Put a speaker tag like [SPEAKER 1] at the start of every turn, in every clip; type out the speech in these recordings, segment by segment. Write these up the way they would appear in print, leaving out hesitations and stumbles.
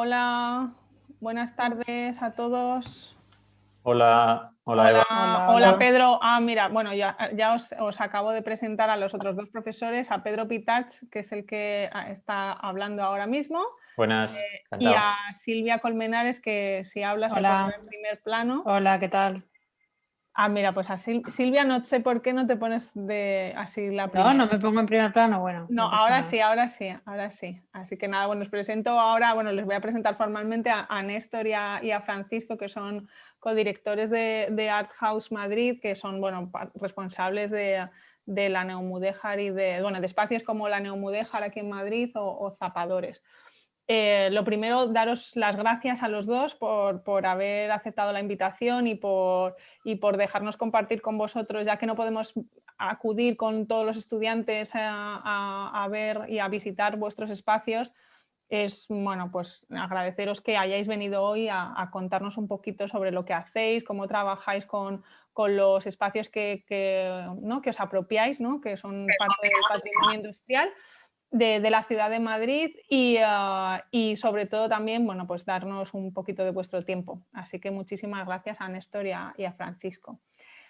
[SPEAKER 1] Hola, buenas tardes a todos.
[SPEAKER 2] Hola, hola
[SPEAKER 1] Hola,
[SPEAKER 2] Eva.
[SPEAKER 1] hola,
[SPEAKER 3] Hola.
[SPEAKER 1] Pedro. Mira, bueno, ya os acabo de presentar a los otros dos profesores, a Pedro Pitach, que es el que está hablando ahora mismo,
[SPEAKER 2] Buenas,
[SPEAKER 1] y
[SPEAKER 2] encantado.
[SPEAKER 1] a Silvia Colmenares, que si habla se
[SPEAKER 3] Hola.
[SPEAKER 1] pondrá en primer plano.
[SPEAKER 3] Hola, ¿qué tal?
[SPEAKER 1] Mira, pues a Silvia no sé por qué no te pones así la
[SPEAKER 3] No,
[SPEAKER 1] primera.
[SPEAKER 3] no me pongo en primer plano, bueno,
[SPEAKER 1] No,
[SPEAKER 3] no pasa
[SPEAKER 1] ahora
[SPEAKER 3] nada.
[SPEAKER 1] sí, ahora sí, ahora sí. Así que nada, bueno, os presento ahora, bueno, les voy a presentar formalmente a Néstor y a Francisco, que son codirectores de Art House Madrid, que son, bueno, responsables de la Neomudéjar y de espacios como la Neomudéjar aquí en Madrid o Zapadores. Lo primero, daros las gracias a los dos por haber aceptado la invitación y por dejarnos compartir con vosotros, ya que no podemos acudir con todos los estudiantes a ver y a visitar vuestros espacios. Es, bueno, pues agradeceros que hayáis venido hoy a contarnos un poquito sobre lo que hacéis, cómo trabajáis con los espacios ¿no? que os apropiáis, ¿no? Que son parte del patrimonio industrial de la ciudad de Madrid y sobre todo también, bueno, pues darnos un poquito de vuestro tiempo. Así que muchísimas gracias a Néstor y a Francisco.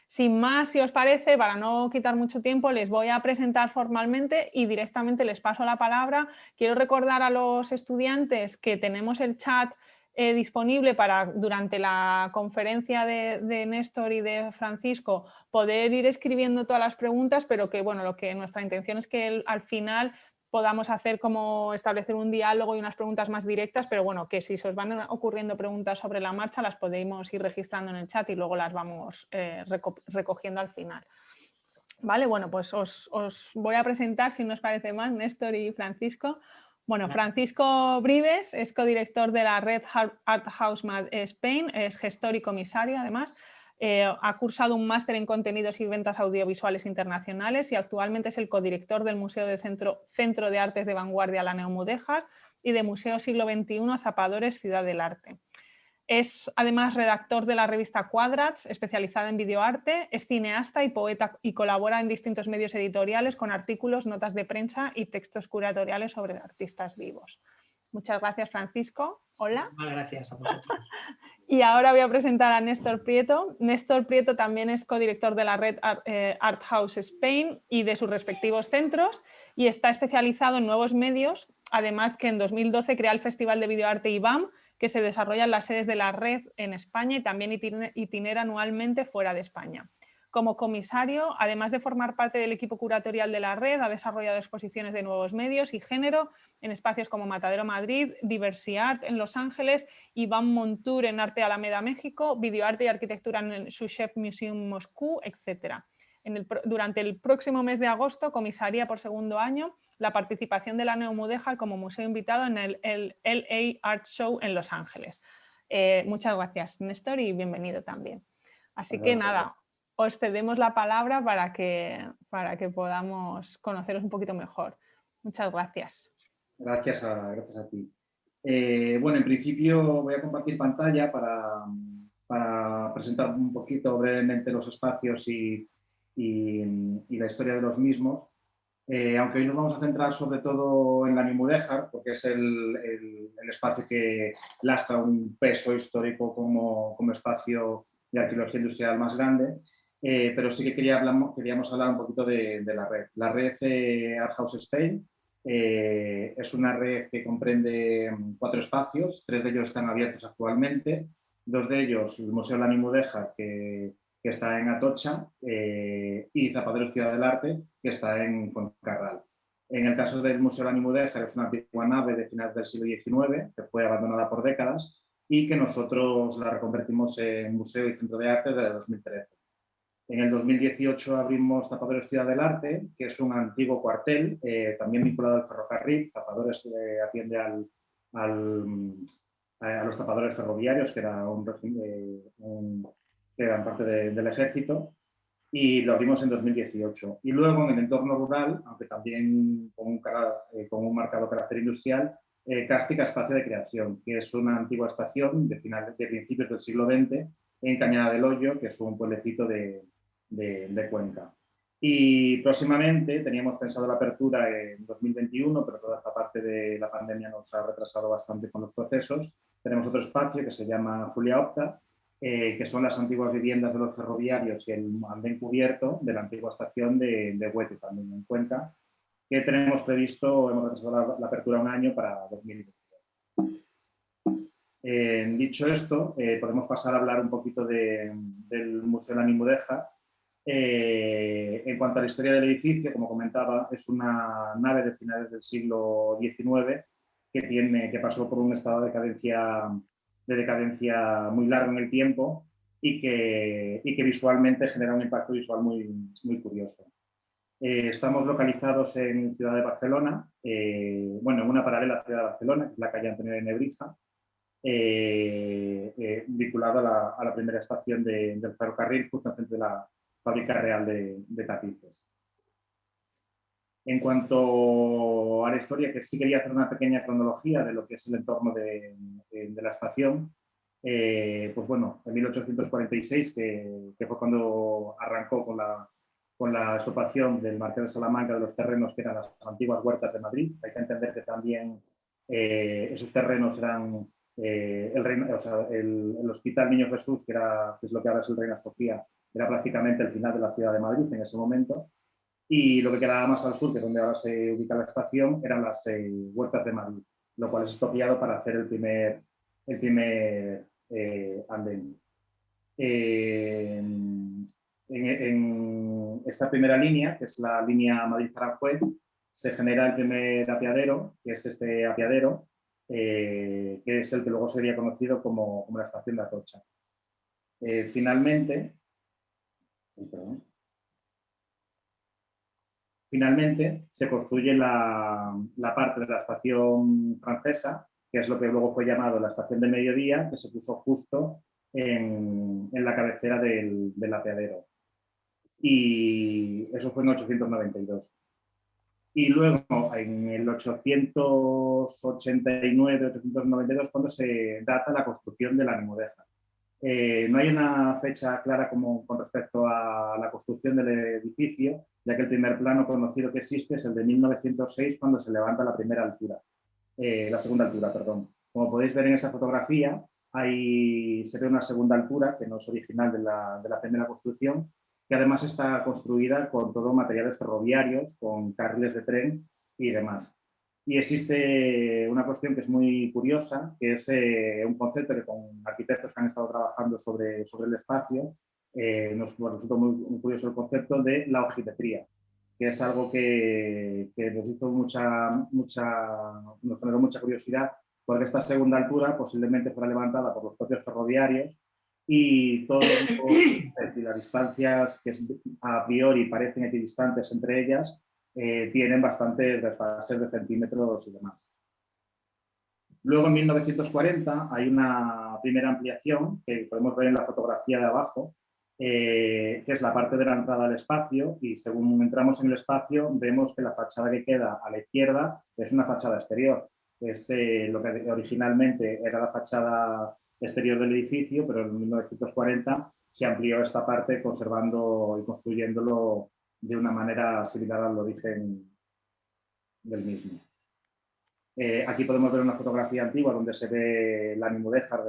[SPEAKER 1] Sin más, si os parece, para no quitar mucho tiempo, les voy a presentar formalmente y directamente les paso la palabra. Quiero recordar a los estudiantes que tenemos el chat disponible para, durante la conferencia de Néstor y de Francisco, poder ir escribiendo todas las preguntas, pero que, bueno, nuestra intención es que al final podamos hacer como establecer un diálogo y unas preguntas más directas, pero bueno, que si se os van ocurriendo preguntas sobre la marcha las podemos ir registrando en el chat y luego las vamos recogiendo al final. Vale, bueno, pues os voy a presentar, si no os parece mal, Néstor y Francisco. Bueno, Francisco Brives es codirector de la red Art House Spain, es gestor y comisario además. Ha cursado un máster en contenidos y ventas audiovisuales internacionales y actualmente es el codirector del Museo de Centro de Artes de Vanguardia La Neomudéjar y de Museo Siglo XXI Zapadores Ciudad del Arte. Es además redactor de la revista Quadrats, especializada en videoarte, es cineasta y poeta y colabora en distintos medios editoriales con artículos, notas de prensa y textos curatoriales sobre artistas vivos. Muchas gracias, Francisco. Hola.
[SPEAKER 4] Muchas gracias a vosotros.
[SPEAKER 1] Y ahora voy a presentar a Néstor Prieto. Néstor Prieto también es codirector de la red Art House Spain y de sus respectivos centros y está especializado en nuevos medios, además que en 2012 crea el Festival de Videoarte IBAM, que se desarrolla en las sedes de la red en España y también itinera anualmente fuera de España. Como comisario, además de formar parte del equipo curatorial de la red, ha desarrollado exposiciones de nuevos medios y género en espacios como Matadero Madrid, Diversiart en Los Ángeles, Iván Montour en Arte Alameda México, Videoarte y Arquitectura en el Sushev Museum Moscú, etc. Durante el próximo mes de agosto comisaría por segundo año la participación de la Neomudéjar como museo invitado en el LA Art Show en Los Ángeles. Muchas gracias, Néstor, y bienvenido también. Así que nada, os cedemos la palabra para que podamos conoceros un poquito mejor. Muchas gracias.
[SPEAKER 4] Gracias a ti. Bueno, en principio voy a compartir pantalla para presentar un poquito brevemente los espacios y la historia de los mismos. Aunque hoy nos vamos a centrar sobre todo en la Neomudéjar, porque es el espacio que lastra un peso histórico como espacio de arqueología industrial más grande, pero sí que queríamos hablar un poquito de la red. La red Art House Spain es una red que comprende 4 espacios, 3 de ellos están abiertos actualmente, 2 de ellos, el Museo de la Neomudéjar, que está en Atocha, y Zapadores Ciudad del Arte, que está en Fuencarral. En el caso del Museo de la Neomudéjar, es una antigua nave de finales del siglo XIX, que fue abandonada por décadas, y que nosotros la reconvertimos en Museo y Centro de Arte desde 2013. En el 2018 abrimos Zapadores Ciudad del Arte, que es un antiguo cuartel, también vinculado al ferrocarril. Zapadores atiende a los zapadores ferroviarios, que eran parte del ejército, y lo abrimos en 2018. Y luego en el entorno rural, aunque también con un marcado carácter industrial, Cástica Espacio de Creación, que es una antigua estación de principios del siglo XX en Cañada del Hoyo, que es un pueblecito de Cuenca. Y próximamente teníamos pensado la apertura en 2021, pero toda esta parte de la pandemia nos ha retrasado bastante con los procesos. Tenemos otro espacio que se llama Julia Opta, que son las antiguas viviendas de los ferroviarios y el andén cubierto de la antigua estación de Huete, también en Cuenca, que tenemos previsto, hemos retrasado la apertura un año para 2022. Dicho esto, podemos pasar a hablar un poquito del Museo de la Nimudeja. En cuanto a la historia del edificio, como comentaba, es una nave de finales del siglo XIX que pasó por un estado de decadencia muy largo en el tiempo y que visualmente genera un impacto visual muy curioso. Estamos localizados en Ciudad de Barcelona, bueno, en una paralela a Ciudad de Barcelona, que es la calle Antonio de Nebrija, vinculado a la primera estación del ferrocarril, justo enfrente de la Fábrica Real de Tapices. En cuanto a la historia, que sí quería hacer una pequeña cronología de lo que es el entorno de la estación, pues bueno, en 1846, que fue cuando arrancó con la expropiación del Marqués de Salamanca de los terrenos que eran las antiguas huertas de Madrid. Hay que entender que también esos terrenos eran el Hospital Niño Jesús, que es lo que ahora es el Reina Sofía, era prácticamente el final de la ciudad de Madrid en ese momento, y lo que quedaba más al sur, que es donde ahora se ubica la estación, eran las huertas de Madrid, lo cual es expropiado para hacer el primer andén. En esta primera línea, que es la línea Madrid-Aranjuez, se genera el primer apeadero, que es este apeadero, que es el que luego sería conocido como la estación de Atocha. Finalmente, se construye la parte de la estación francesa, que es lo que luego fue llamado la estación de mediodía, que se puso justo en la cabecera del apeadero. Y eso fue en 892. Y luego, en el 889-892, cuando se data la construcción de la Nimudeja. No hay una fecha clara con respecto a la construcción del edificio, ya que el primer plano conocido que existe es el de 1906, cuando se levanta la segunda altura, perdón. Como podéis ver en esa fotografía, se ve una segunda altura, que no es original de la primera construcción, que además está construida con todo materiales ferroviarios, con carriles de tren y demás. Y existe una cuestión que es muy curiosa, que es un concepto que con arquitectos que han estado trabajando sobre el espacio, nos resultó muy curioso el concepto de la ojimetría, que es algo que nos hizo nos generó mucha curiosidad, porque esta segunda altura posiblemente fuera levantada por los propios ferroviarios y todas las distancias que a priori parecen equidistantes entre ellas, tienen bastantes desfases de centímetros y demás. Luego, en 1940, hay una primera ampliación que podemos ver en la fotografía de abajo, que es la parte de la entrada al espacio, y según entramos en el espacio vemos que la fachada que queda a la izquierda es una fachada exterior. Es lo que originalmente era la fachada exterior del edificio, pero en 1940 se amplió esta parte conservando y construyéndolo de una manera similar al origen del mismo. Aquí podemos ver una fotografía antigua donde se ve la Nimudeja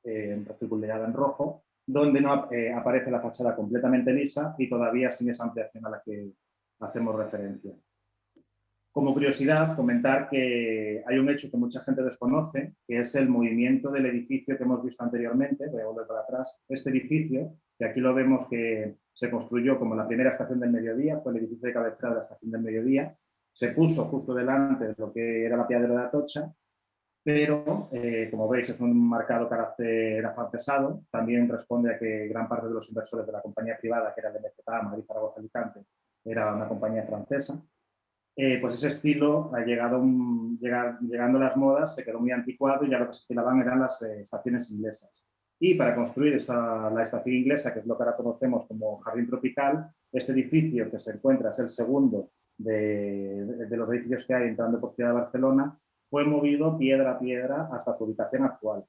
[SPEAKER 4] recirculada en rojo, donde no aparece la fachada completamente lisa y todavía sin esa ampliación a la que hacemos referencia. Como curiosidad, comentar que hay un hecho que mucha gente desconoce, que es el movimiento del edificio que hemos visto anteriormente. Voy a volver para atrás. Este edificio, que aquí lo vemos que se construyó como la primera estación del mediodía, fue el edificio de cabecera de la estación del mediodía, se puso justo delante de lo que era la apeadero de Atocha, pero como veis es un marcado carácter afrancesado. También responde a que gran parte de los inversores de la compañía privada, que era el MZA, Madrid, Zaragoza, Alicante, era una compañía francesa. Pues ese estilo, llegando a las modas, se quedó muy anticuado y ya lo que se estilaban eran las estaciones inglesas. Y para construir la estación inglesa, que es lo que ahora conocemos como Jardín Tropical, este edificio que se encuentra, es el segundo de los edificios que hay entrando por Ciudad de Barcelona, fue movido piedra a piedra hasta su ubicación actual.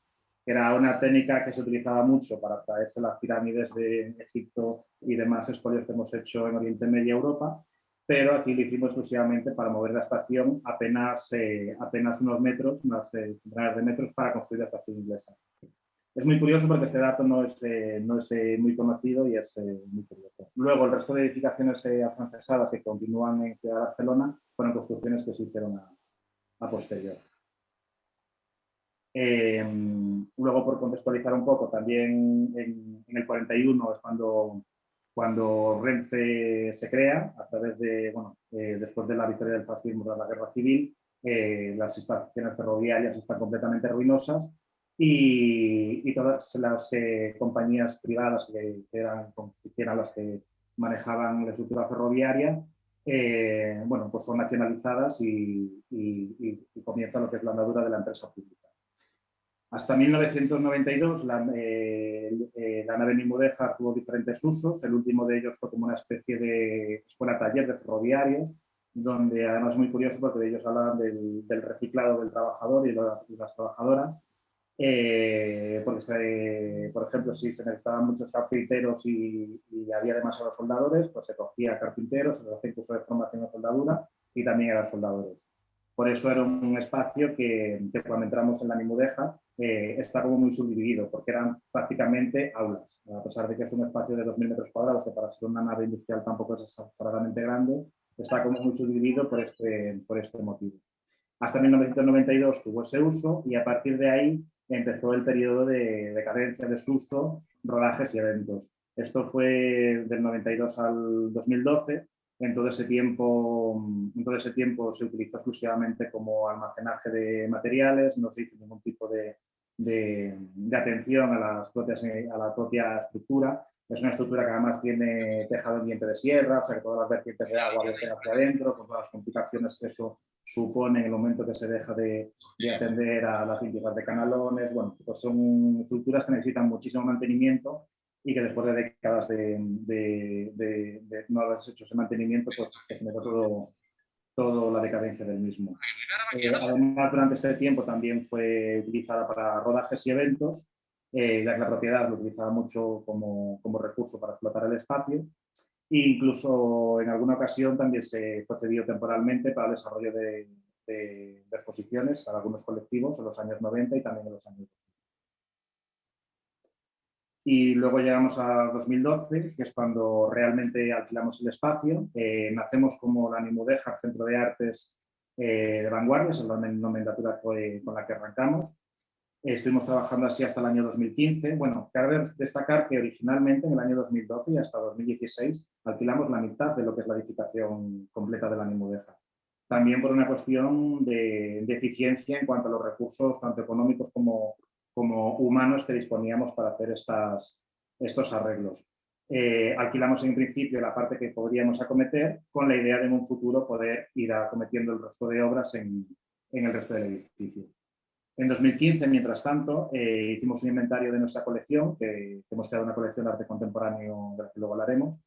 [SPEAKER 4] Era una técnica que se utilizaba mucho para traerse las pirámides de Egipto y demás expolios que hemos hecho en Oriente Medio y Europa, pero aquí lo hicimos exclusivamente para mover la estación apenas unos metros, unas centenares de metros, para construir la estación inglesa. Es muy curioso porque este dato no es muy conocido y es muy curioso. Luego, el resto de edificaciones afrancesadas que continúan en Ciudad de Barcelona fueron construcciones que se hicieron a posterior. Luego, por contextualizar un poco, también en el 41 es cuando Renfe se crea, a través de, después de la victoria del fascismo tras la guerra civil, las instalaciones ferroviarias están completamente ruinosas y todas las compañías privadas que eran las que manejaban la estructura ferroviaria, pues son nacionalizadas y comienza lo que es la andadura de la empresa pública. Hasta 1992 la nave Nimudéjar tuvo diferentes usos. El último de ellos fue como una especie de escuela-taller de ferroviarios, donde además es muy curioso porque ellos hablaban del reciclado del trabajador y las trabajadoras. Porque, por ejemplo, si se necesitaban muchos carpinteros y había demasiados soldadores, pues se cogía carpinteros, se hacía curso de formación de soldadura y también eran soldadores. Por eso era un espacio que cuando entramos en la Nimudéjar está como muy subdividido, porque eran prácticamente aulas. A pesar de que es un espacio de 2.000 metros cuadrados, que para ser una nave industrial tampoco es exageradamente grande, está como muy subdividido por este motivo. Hasta 1992 tuvo ese uso y a partir de ahí empezó el periodo de decadencia, desuso, rodajes y eventos. Esto fue del 92 al 2012. En todo ese tiempo se utilizó exclusivamente como almacenaje de materiales, no se hizo ningún tipo de atención a la propia estructura. Es una estructura que además tiene tejado en diente de sierra, o sea que todas las vertientes de agua vienen hacia adentro, con todas las complicaciones que eso supone en el momento que se deja de atender a las limpiezas de canalones. Bueno, pues son estructuras que necesitan muchísimo mantenimiento y que después de décadas de no haberse hecho ese mantenimiento, pues generó toda la decadencia del mismo. Además, durante este tiempo también fue utilizada para rodajes y eventos, ya que la propiedad lo utilizaba mucho como recurso para explotar el espacio. E incluso en alguna ocasión también se fue cedido temporalmente para el desarrollo de exposiciones a algunos colectivos en los años 90 y también en los años 2000. Y luego llegamos a 2012, que es cuando realmente alquilamos el espacio. Nacemos como la Nimudéjar Centro de Artes de Vanguardia, es la nomenclatura con la que arrancamos. Estuvimos trabajando así hasta el año 2015. Bueno, cabe destacar que originalmente en el año 2012 y hasta 2016 alquilamos la mitad de lo que es la edificación completa de la Nimudéjar. También por una cuestión de eficiencia en cuanto a los recursos tanto económicos como humanos que disponíamos para hacer estos arreglos. Alquilamos en principio la parte que podríamos acometer con la idea de en un futuro poder ir acometiendo el resto de obras en el resto del edificio. En 2015, mientras tanto, hicimos un inventario de nuestra colección, que hemos creado una colección de arte contemporáneo de la que luego hablaremos,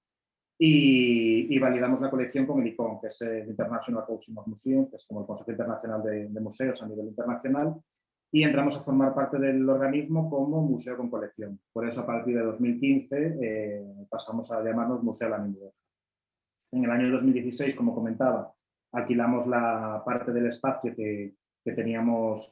[SPEAKER 4] y validamos la colección con el ICOM, que es el International Council of Museums, que es como el Consejo Internacional de Museos a nivel internacional, y entramos a formar parte del organismo como museo con colección. Por eso, a partir de 2015, pasamos a llamarnos Museo La Nimudéjar. En el año 2016, como comentaba, alquilamos la parte del espacio que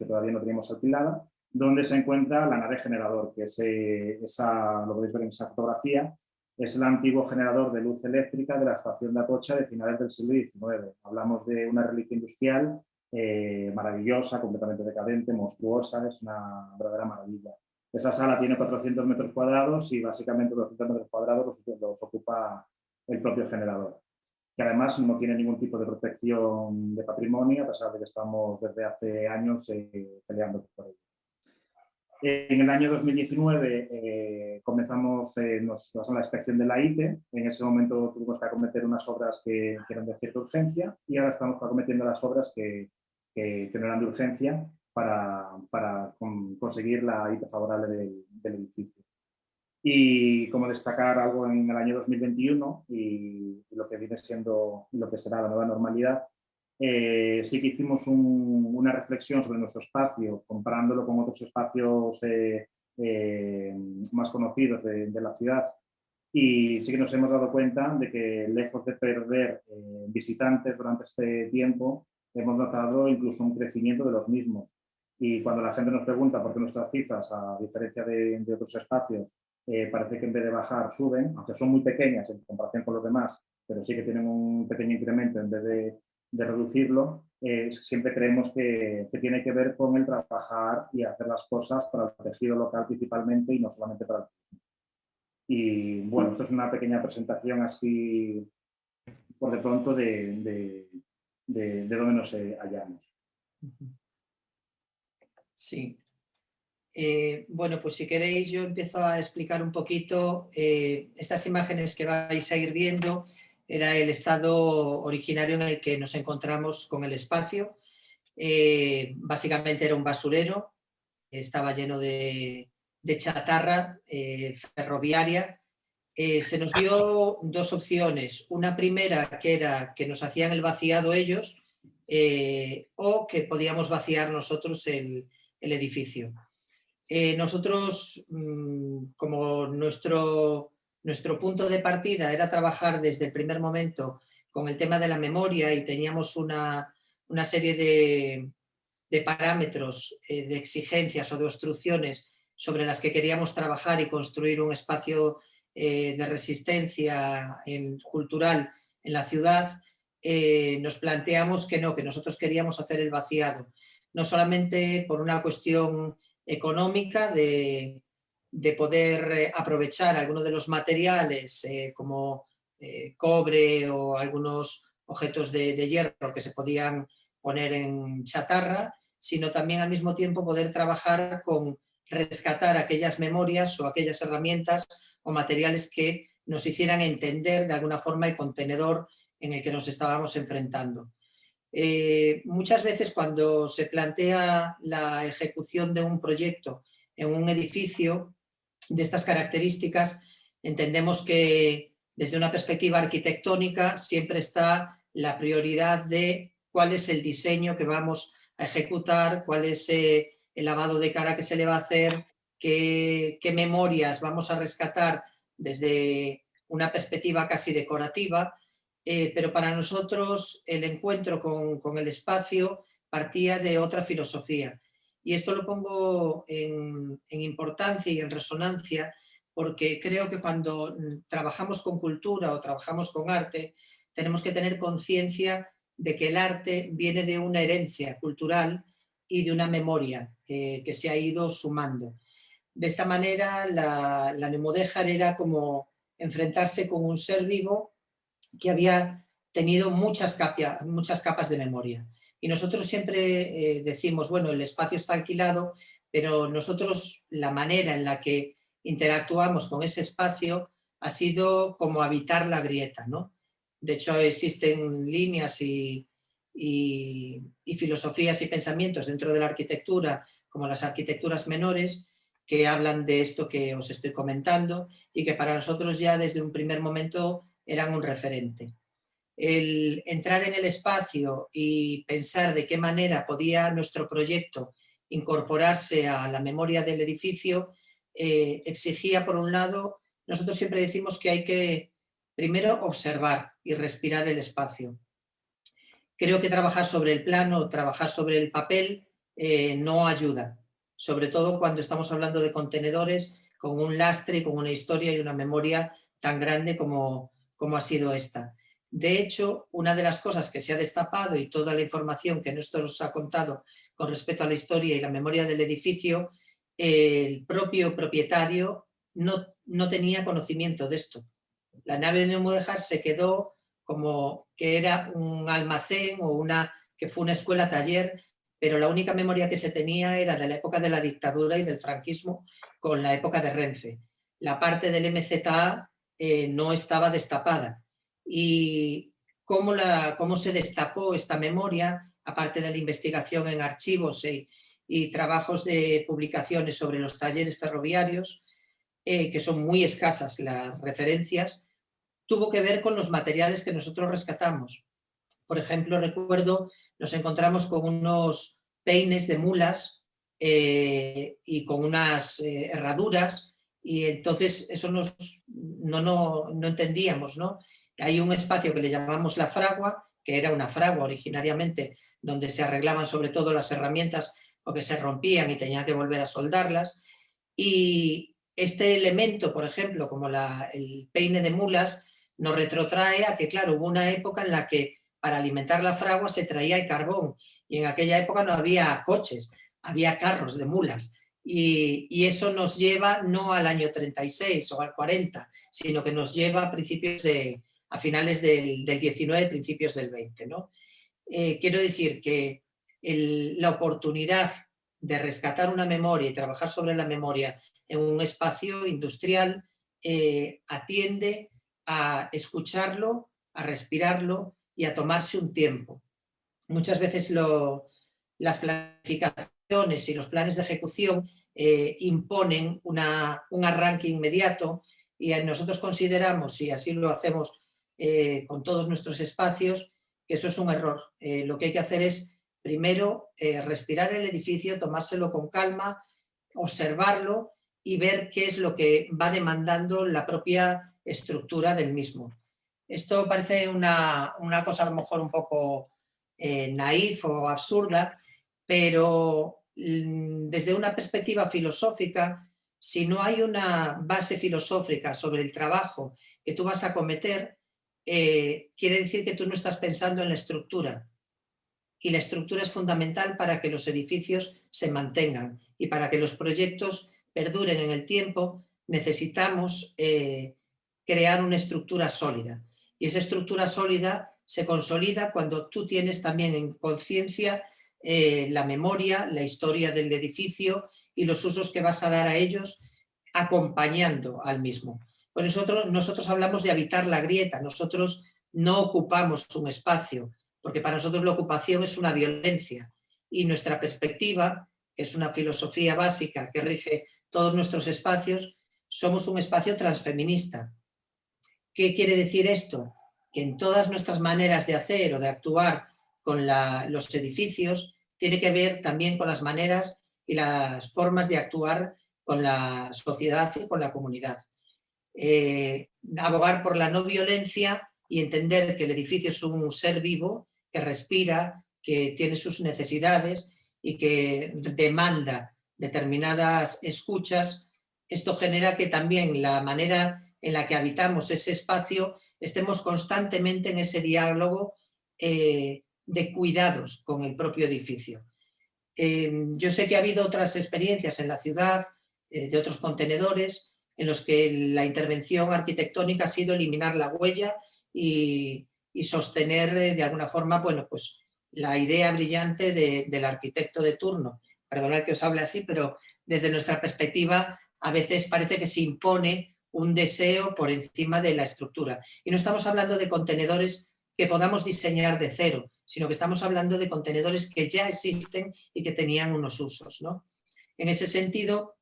[SPEAKER 4] todavía no teníamos alquilada, donde se encuentra la nave generador, que es lo podéis ver en esa fotografía, es el antiguo generador de luz eléctrica de la estación de Atocha de finales del siglo XIX. Hablamos de una reliquia industrial maravillosa, completamente decadente, monstruosa, es una verdadera maravilla. Esa sala tiene 400 metros cuadrados y básicamente 200 metros cuadrados los ocupa el propio generador, que además no tiene ningún tipo de protección de patrimonio, a pesar de que estamos desde hace años peleando por ello. En el año 2019 comenzamos en la inspección de la ITE. En ese momento tuvimos que acometer unas obras que eran de cierta urgencia y ahora estamos acometiendo las obras que no eran de urgencia para conseguir la ITE favorable del edificio. Y como destacar algo en el año 2021 y lo que viene siendo lo que será la nueva normalidad, sí que hicimos una reflexión sobre nuestro espacio, comparándolo con otros espacios más conocidos de la ciudad. Y sí que nos hemos dado cuenta de que, lejos de perder visitantes durante este tiempo, hemos notado incluso un crecimiento de los mismos. Y cuando la gente nos pregunta por qué nuestras cifras, a diferencia de otros espacios, parece que en vez de bajar suben, aunque son muy pequeñas en comparación con los demás, pero sí que tienen un pequeño incremento en vez de reducirlo, siempre creemos que tiene que ver con el trabajar y hacer las cosas para el tejido local principalmente y no solamente para el turismo. Y bueno, esto es una pequeña presentación así por de pronto de dónde nos hallamos.
[SPEAKER 5] Sí. Bueno, pues si queréis yo empiezo a explicar un poquito. Estas imágenes que vais a ir viendo era el estado originario en el que nos encontramos con el espacio. Básicamente era un basurero, estaba lleno de chatarra ferroviaria. Se nos dio dos opciones. Una primera, que era que nos hacían el vaciado ellos, o que podíamos vaciar nosotros el edificio. Nosotros, como nuestro punto de partida era trabajar desde el primer momento con el tema de la memoria y teníamos una serie de parámetros, de exigencias o de obstrucciones sobre las que queríamos trabajar y construir un espacio de resistencia cultural en la ciudad, nos planteamos que no, que nosotros queríamos hacer el vaciado, no solamente por una cuestión económica de poder aprovechar algunos de los materiales como cobre o algunos objetos de hierro que se podían poner en chatarra, sino también al mismo tiempo poder trabajar con rescatar aquellas memorias o aquellas herramientas o materiales que nos hicieran entender de alguna forma el contenedor en el que nos estábamos enfrentando. Muchas veces cuando se plantea la ejecución de un proyecto en un edificio de estas características, entendemos que desde una perspectiva arquitectónica siempre está la prioridad de cuál es el diseño que vamos a ejecutar, cuál es el lavado de cara que se le va a hacer, qué memorias vamos a rescatar desde una perspectiva casi decorativa. Pero para nosotros el encuentro con el espacio partía de otra filosofía. Y esto lo pongo en importancia y en resonancia porque creo que cuando trabajamos con cultura o trabajamos con arte, tenemos que tener conciencia de que el arte viene de una herencia cultural y de una memoria que se ha ido sumando. De esta manera, la Neumodéjar era como enfrentarse con un ser vivo que había tenido muchas capas de memoria. Y nosotros siempre decimos, bueno, el espacio está alquilado, pero nosotros la manera en la que interactuamos con ese espacio ha sido como habitar la grieta, ¿no? De hecho, existen líneas y filosofías y pensamientos dentro de la arquitectura, como las arquitecturas menores, que hablan de esto que os estoy comentando y que para nosotros ya desde un primer momento eran un referente. El entrar en el espacio y pensar de qué manera podía nuestro proyecto incorporarse a la memoria del edificio exigía, por un lado, nosotros siempre decimos que hay que primero observar y respirar el espacio. Creo que trabajar sobre el plano, trabajar sobre el papel no ayuda, sobre todo cuando estamos hablando de contenedores con un lastre, con una historia y una memoria tan grande como ha sido esta. De hecho, una de las cosas que se ha destapado y toda la información que Néstor os ha contado con respecto a la historia y la memoria del edificio, el propio propietario no tenía conocimiento de esto. La nave de Neumodéjar se quedó como que era un almacén o que fue una escuela taller, pero la única memoria que se tenía era de la época de la dictadura y del franquismo con la época de Renfe. La parte del MZA no estaba destapada. Y cómo se destapó esta memoria, aparte de la investigación en archivos y trabajos de publicaciones sobre los talleres ferroviarios, que son muy escasas las referencias, tuvo que ver con los materiales que nosotros rescatamos. por ejemplo, recuerdo, nos encontramos con unos peines de mulas y con unas herraduras, y entonces eso no entendíamos, ¿no? Hay un espacio que le llamamos la fragua, que era una fragua originariamente, donde se arreglaban sobre todo las herramientas porque se rompían y tenían que volver a soldarlas. Y este elemento, por ejemplo, como el peine de mulas, nos retrotrae a que, claro, hubo una época en la que para alimentar la fragua se traía el carbón, y en aquella época no había coches, había carros de mulas. Y eso nos lleva no al año 36 o al 40, sino que nos lleva a finales del 19, principios del 20, ¿no? Quiero decir que la oportunidad de rescatar una memoria y trabajar sobre la memoria en un espacio industrial atiende a escucharlo, a respirarlo y a tomarse un tiempo. Muchas veces las planificaciones y los planes de ejecución imponen un arranque inmediato, y nosotros consideramos, y así lo hacemos con todos nuestros espacios, que eso es un error. Lo que hay que hacer es, primero, respirar el edificio, tomárselo con calma, observarlo y ver qué es lo que va demandando la propia estructura del mismo. Esto parece una cosa a lo mejor un poco naif o absurda, pero desde una perspectiva filosófica, si no hay una base filosófica sobre el trabajo que tú vas a cometer, quiere decir que tú no estás pensando en la estructura. Y la estructura es fundamental para que los edificios se mantengan, y para que los proyectos perduren en el tiempo necesitamos crear una estructura sólida. Y esa estructura sólida se consolida cuando tú tienes también en conciencia la memoria, la historia del edificio y los usos que vas a dar a ellos acompañando al mismo. Por eso nosotros hablamos de habitar la grieta. Nosotros no ocupamos un espacio, porque para nosotros la ocupación es una violencia, y nuestra perspectiva, que es una filosofía básica que rige todos nuestros espacios, somos un espacio transfeminista. ¿Qué quiere decir esto? Que en todas nuestras maneras de hacer o de actuar con los edificios tiene que ver también con las maneras y las formas de actuar con la sociedad y con la comunidad. Abogar por la no violencia y entender que el edificio es un ser vivo que respira, que tiene sus necesidades y que demanda determinadas escuchas. Esto genera que también la manera en la que habitamos ese espacio estemos constantemente en ese diálogo de cuidados con el propio edificio. Yo sé que ha habido otras experiencias en la ciudad, de otros contenedores, en los que la intervención arquitectónica ha sido eliminar la huella y sostener de alguna forma, bueno, pues la idea brillante del arquitecto de turno. Perdonad que os hable así, pero desde nuestra perspectiva a veces parece que se impone un deseo por encima de la estructura. Y no estamos hablando de contenedores que podamos diseñar de cero, sino que estamos hablando de contenedores que ya existen y que tenían unos usos, ¿no? En ese sentido,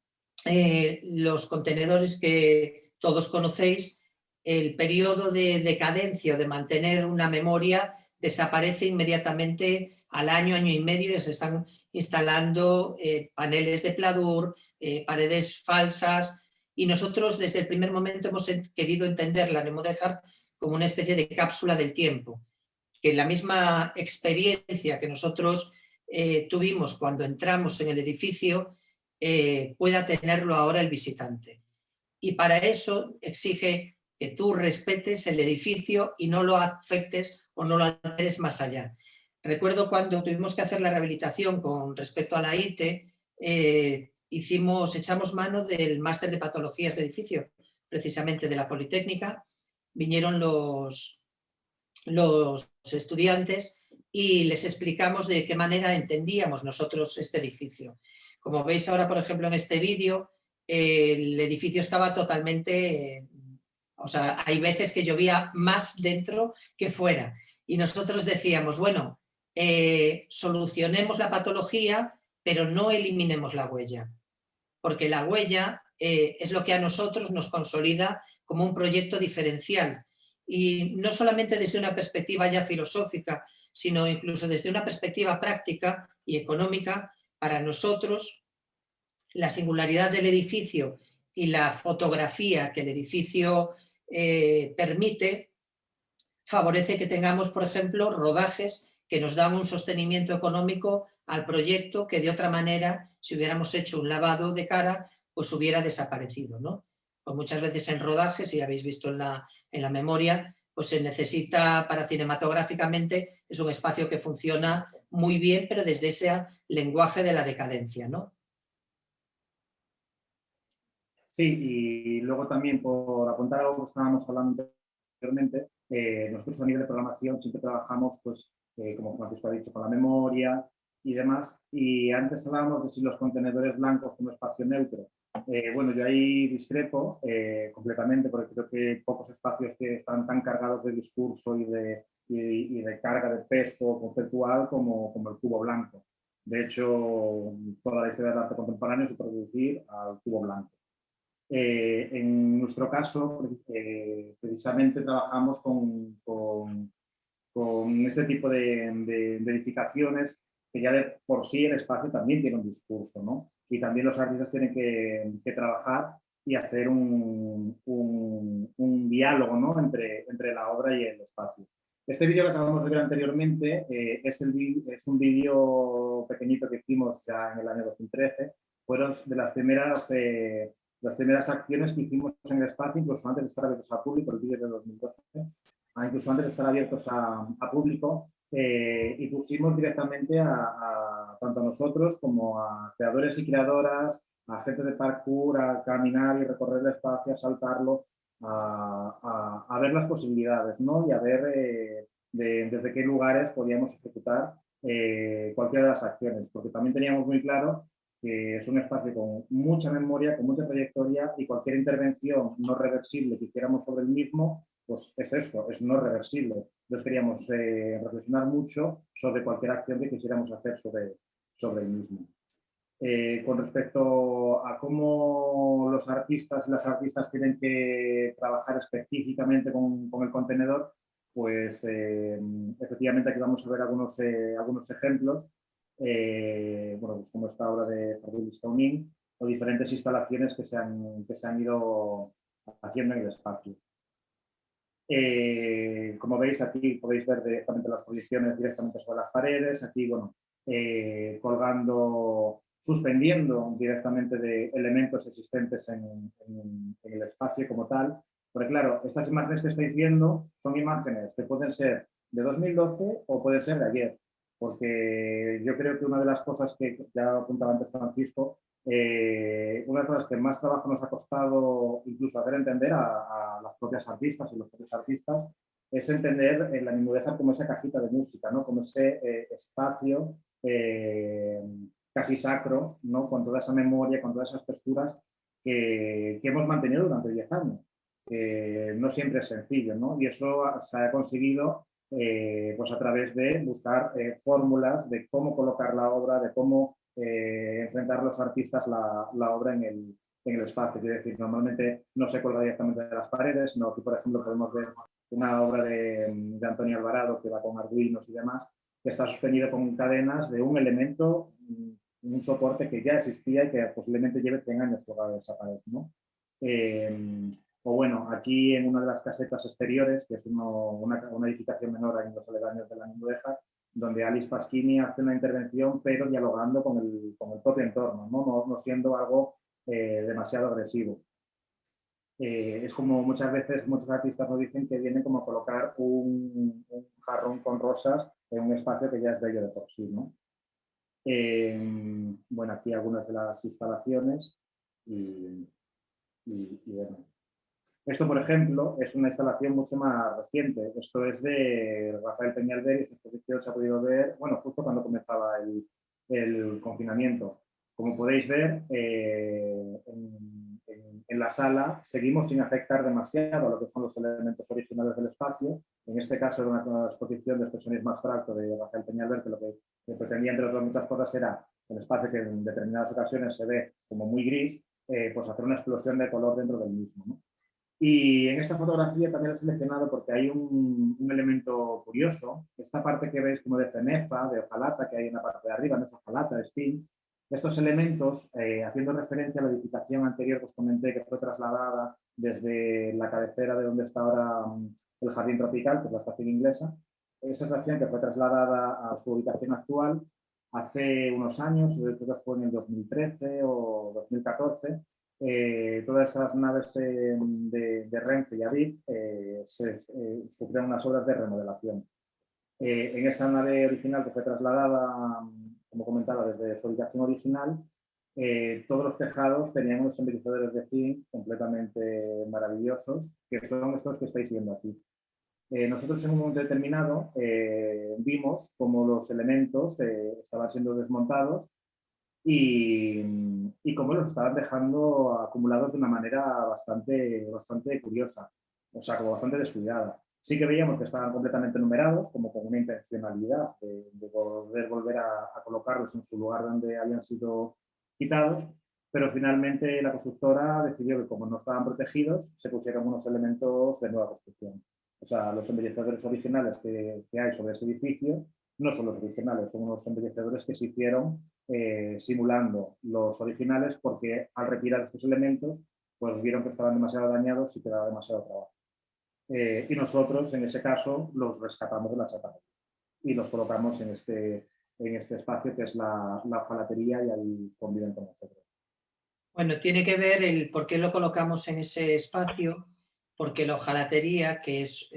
[SPEAKER 5] los contenedores que todos conocéis, el periodo de decadencia o de mantener una memoria desaparece inmediatamente al año, año y medio, y se están instalando paneles de pladur, paredes falsas, y nosotros desde el primer momento hemos querido entender la Neumodéjar como una especie de cápsula del tiempo, que la misma experiencia que nosotros tuvimos cuando entramos en el edificio pueda tenerlo ahora el visitante. Y para eso exige que tú respetes el edificio y no lo afectes o no lo alteres más allá. Recuerdo cuando tuvimos que hacer la rehabilitación con respecto a la ITE, echamos mano del máster de patologías de edificio, precisamente de la Politécnica. Vinieron los estudiantes y les explicamos de qué manera entendíamos nosotros este edificio. Como veis ahora, por ejemplo, en este vídeo, el edificio estaba totalmente... O sea, hay veces que llovía más dentro que fuera. Y nosotros decíamos, bueno, solucionemos la patología, pero no eliminemos la huella. Porque la huella es lo que a nosotros nos consolida como un proyecto diferencial. y no solamente desde una perspectiva ya filosófica, sino incluso desde una perspectiva práctica y económica. Para nosotros, la singularidad del edificio y la fotografía que el edificio permite favorece que tengamos, por ejemplo, rodajes que nos dan un sostenimiento económico al proyecto que de otra manera, si hubiéramos hecho un lavado de cara, pues hubiera desaparecido, ¿no? Pues muchas veces en rodajes, si habéis visto en la memoria, pues se necesita para cinematográficamente, es un espacio que funciona muy bien, pero desde ese lenguaje de la decadencia, ¿no?
[SPEAKER 4] Sí, y luego también por apuntar algo que estábamos hablando anteriormente, nosotros a nivel de programación siempre trabajamos, pues, como Francisco ha dicho, con la memoria y demás, y antes hablábamos de si los contenedores blancos como espacio neutro. Bueno, yo ahí discrepo completamente, porque creo que pocos espacios que están tan cargados de discurso y de carga de peso conceptual como el cubo blanco. De hecho, toda la historia del arte contemporáneo se puede reducir al cubo blanco. En nuestro caso, precisamente trabajamos con este tipo de edificaciones que ya de por sí el espacio también tiene un discurso, ¿no? Y también los artistas tienen que trabajar y hacer un diálogo, ¿no? entre la obra y el espacio. Este vídeo que acabamos de ver anteriormente es un vídeo pequeñito que hicimos ya en el año 2013. Fueron de las primeras acciones que hicimos en el espacio, incluso antes de estar abiertos al público, el vídeo de 2012, incluso antes de estar abiertos a público, y pusimos directamente tanto a nosotros como a creadores y creadoras, a gente de parkour, a caminar y recorrer el espacio, a saltarlo, a ver las posibilidades, ¿no? Y a ver desde qué lugares podíamos ejecutar cualquiera de las acciones, porque también teníamos muy claro que es un espacio con mucha memoria, con mucha trayectoria, y cualquier intervención no reversible que hiciéramos sobre el mismo, pues es eso, es no reversible. Entonces queríamos reflexionar mucho sobre cualquier acción que quisiéramos hacer sobre el mismo. Con respecto a cómo los artistas y las artistas tienen que trabajar específicamente con el contenedor, pues efectivamente aquí vamos a ver algunos ejemplos. Bueno, pues como esta obra de Fabrice Staunin, o diferentes instalaciones que se han ido haciendo en el espacio. Como veis, aquí podéis ver directamente las proyecciones directamente sobre las paredes, aquí, bueno, suspendiendo directamente de elementos existentes en el espacio como tal. Porque claro, estas imágenes que estáis viendo son imágenes que pueden ser de 2012 o pueden ser de ayer. Porque yo creo que una de las cosas que ya apuntaba antes Francisco, una de las cosas que más trabajo nos ha costado incluso hacer entender a las propias artistas y los propios artistas es entender la Ninmudéjar como esa cajita de música, ¿no? Como ese espacio casi sacro, ¿no? Con toda esa memoria, con todas esas texturas que hemos mantenido durante 10 años. No siempre es sencillo, ¿no? Y eso se ha conseguido pues a través de buscar fórmulas de cómo colocar la obra, de cómo enfrentar los artistas la obra en el espacio. Quiero decir, normalmente no se cuelga directamente de las paredes, sino que, por ejemplo, podemos ver una obra de Antonio Alvarado que va con arduinos y demás, que está suspendido con cadenas de un elemento, un soporte que ya existía y que posiblemente lleve 100 años colgado de esa pared, ¿no? O bueno, aquí en una de las casetas exteriores, que es una edificación menor en los aledaños de la Ninmudéjar, donde Alice Pasquini hace una intervención, pero dialogando con el propio entorno, no siendo algo demasiado agresivo. Es como muchas veces muchos artistas nos dicen que vienen como a colocar un jarrón con rosas en un espacio que ya es bello de por sí, ¿no? Bueno, aquí algunas de las instalaciones y bueno. Esto, por ejemplo, es una instalación mucho más reciente. Esto es de Rafael Peñalver y esta exposición se ha podido ver, bueno, justo cuando comenzaba el confinamiento. Como podéis ver, en la sala seguimos sin afectar demasiado a lo que son los elementos originales del espacio. En este caso era una exposición de expresionismo abstracto de Rafael Peñalver, que lo que pretendía, entre otras muchas cosas, era el espacio que en determinadas ocasiones se ve como muy gris, pues hacer una explosión de color dentro del mismo, ¿no? Y en esta fotografía también la he seleccionado porque hay un elemento curioso. Esta parte que veis como de cenefa, de hojalata, que hay en la parte de arriba, no es hojalata, es tin. Estos elementos, haciendo referencia a la edificación anterior que os comenté, que fue trasladada desde la cabecera de donde está ahora el jardín tropical, que es la estación inglesa, esa estación que fue trasladada a su ubicación actual hace unos años, creo que fue en el 2013 o 2014, todas esas naves de Renfe y Adif sufrieron unas obras de remodelación. En esa nave original que fue trasladada, como comentaba, desde su ubicación original, todos los tejados tenían unos embellecedores de zinc completamente maravillosos, que son estos que estáis viendo aquí. Nosotros en un momento determinado vimos cómo los elementos estaban siendo desmontados y cómo los estaban dejando acumulados de una manera bastante curiosa, o sea, como bastante descuidada. Sí que veíamos que estaban completamente numerados, como con una intencionalidad de poder volver a colocarlos en su lugar donde habían sido quitados, pero finalmente la constructora decidió que como no estaban protegidos, se pusieron unos elementos de nueva construcción. O sea, los embellecedores originales que hay sobre ese edificio no son los originales, son unos embellecedores que se hicieron simulando los originales porque al retirar estos elementos pues vieron que estaban demasiado dañados y que daba demasiado trabajo. Y nosotros en ese caso los rescatamos de la chatarra y los colocamos en este espacio que es la hojalatería y ahí conviven con nosotros.
[SPEAKER 5] Bueno, tiene que ver el por qué lo colocamos en ese espacio, porque la hojalatería, que es,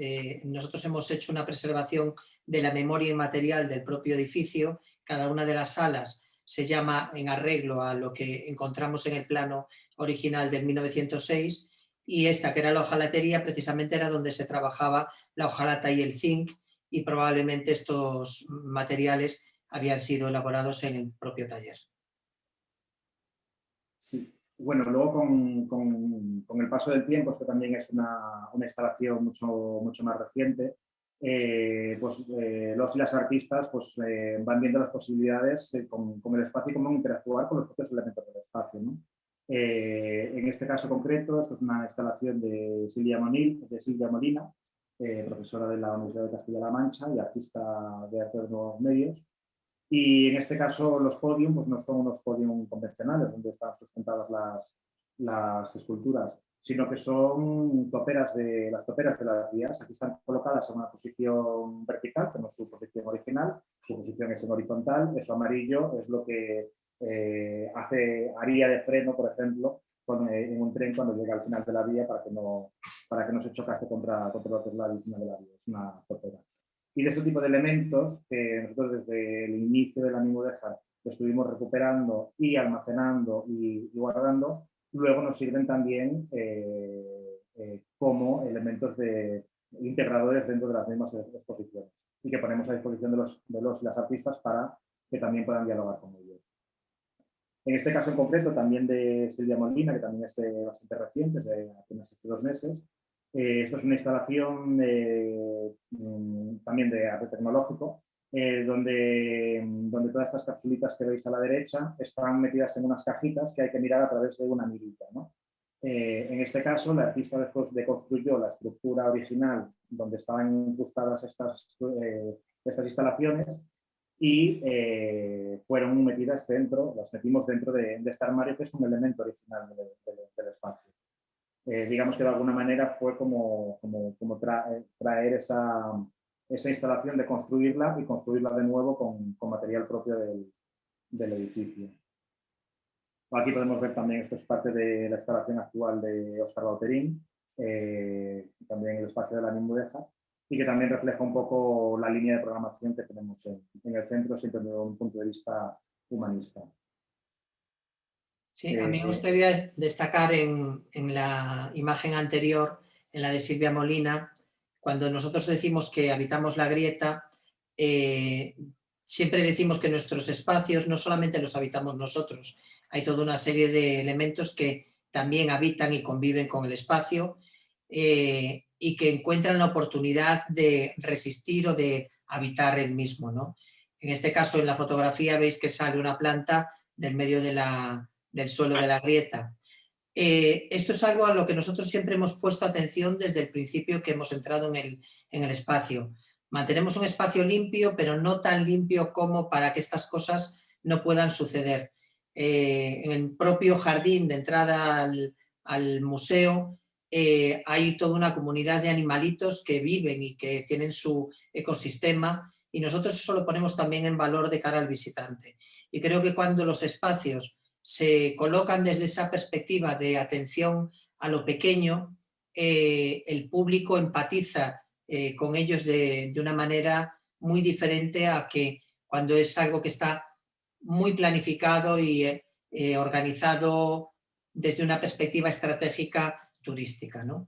[SPEAKER 5] nosotros hemos hecho una preservación de la memoria inmaterial del propio edificio, cada una de las salas se llama en arreglo a lo que encontramos en el plano original del 1906, y esta, que era la hojalatería, precisamente era donde se trabajaba la hojalata y el zinc, y probablemente estos materiales habían sido elaborados en el propio taller.
[SPEAKER 4] Sí. Bueno, luego con el paso del tiempo, esto también es una instalación mucho más reciente, los y las artistas pues, van viendo las posibilidades con el espacio y cómo interactuar con los propios elementos del espacio, ¿no? En este caso concreto, esto es una instalación de Silvia Molina, profesora de la Universidad de Castilla-La Mancha y artista de arte de nuevos medios. Y en este caso los podium pues no son unos podium convencionales donde están sustentadas las esculturas, sino que son las toperas de las vías. Aquí están colocadas en una posición vertical, como es su posición original, su posición es en horizontal. Eso amarillo es lo que haría de freno, por ejemplo, en un tren cuando llega al final de la vía para que no se chocase contra lo que es la final de la vía. Es una topera. Y de este tipo de elementos que nosotros desde el inicio de la Nimudéjar estuvimos recuperando y almacenando y guardando, luego nos sirven también como elementos integradores dentro de las mismas exposiciones y que ponemos a disposición de los y las artistas para que también puedan dialogar con ellos. En este caso en concreto también de Silvia Molina, que también es bastante reciente, de apenas 2 meses. Esto es una instalación también de arte tecnológico, donde todas estas capsulitas que veis a la derecha están metidas en unas cajitas que hay que mirar a través de una mirita, ¿no? En este caso, la artista después deconstruyó la estructura original donde estaban incrustadas estas instalaciones y fueron metidas las metimos dentro de este armario, que es un elemento original del espacio. Digamos que de alguna manera fue como traer esa instalación, de construirla y construirla de nuevo con material propio del edificio. Aquí podemos ver también, esto es parte de la instalación actual de Óscar Bauterín, también el espacio de la Nimudéjar, y que también refleja un poco la línea de programación que tenemos en el centro, siempre desde un punto de vista humanista.
[SPEAKER 5] Sí, a mí me gustaría destacar en la imagen anterior, en la de Silvia Molina, cuando nosotros decimos que habitamos la grieta, siempre decimos que nuestros espacios no solamente los habitamos nosotros, hay toda una serie de elementos que también habitan y conviven con el espacio y que encuentran la oportunidad de resistir o de habitar el mismo, ¿no? En este caso, en la fotografía veis que sale una planta del medio del suelo de la grieta. Esto es algo a lo que nosotros siempre hemos puesto atención desde el principio que hemos entrado en el espacio. Mantenemos un espacio limpio, pero no tan limpio como para que estas cosas no puedan suceder. En el propio jardín de entrada al museo hay toda una comunidad de animalitos que viven y que tienen su ecosistema, y nosotros eso lo ponemos también en valor de cara al visitante. Y creo que cuando los espacios se colocan desde esa perspectiva de atención a lo pequeño, el público empatiza con ellos de una manera muy diferente a que cuando es algo que está muy planificado y organizado desde una perspectiva estratégica turística, ¿no?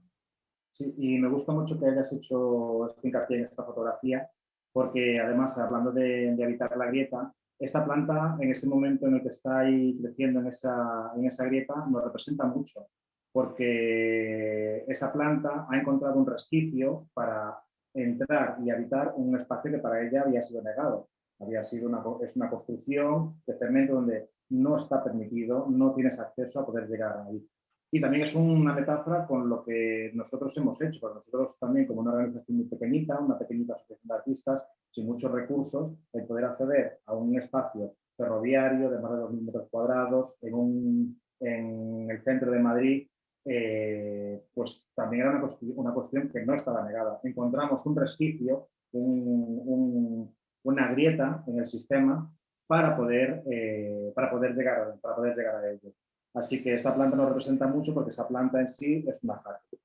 [SPEAKER 4] Sí, y me gusta mucho que hayas hecho este hincapié en esta fotografía, porque además, hablando de habitar la grieta, esta planta, en ese momento en el que está ahí creciendo en esa grieta, nos representa mucho, porque esa planta ha encontrado un resquicio para entrar y habitar un espacio que para ella había sido negado. Es una construcción de cemento donde no está permitido, no tienes acceso a poder llegar ahí. Y también es una metáfora con lo que nosotros hemos hecho, porque nosotros también, como una organización muy pequeñita, una pequeñita asociación de artistas, sin muchos recursos, el poder acceder a un espacio ferroviario de más de 2.000 metros cuadrados en el centro de Madrid, pues también era una cuestión que no estaba negada. Encontramos un resquicio, una grieta en el sistema para poder llegar a ello. Así que esta planta nos representa mucho porque esa planta en sí es una parte.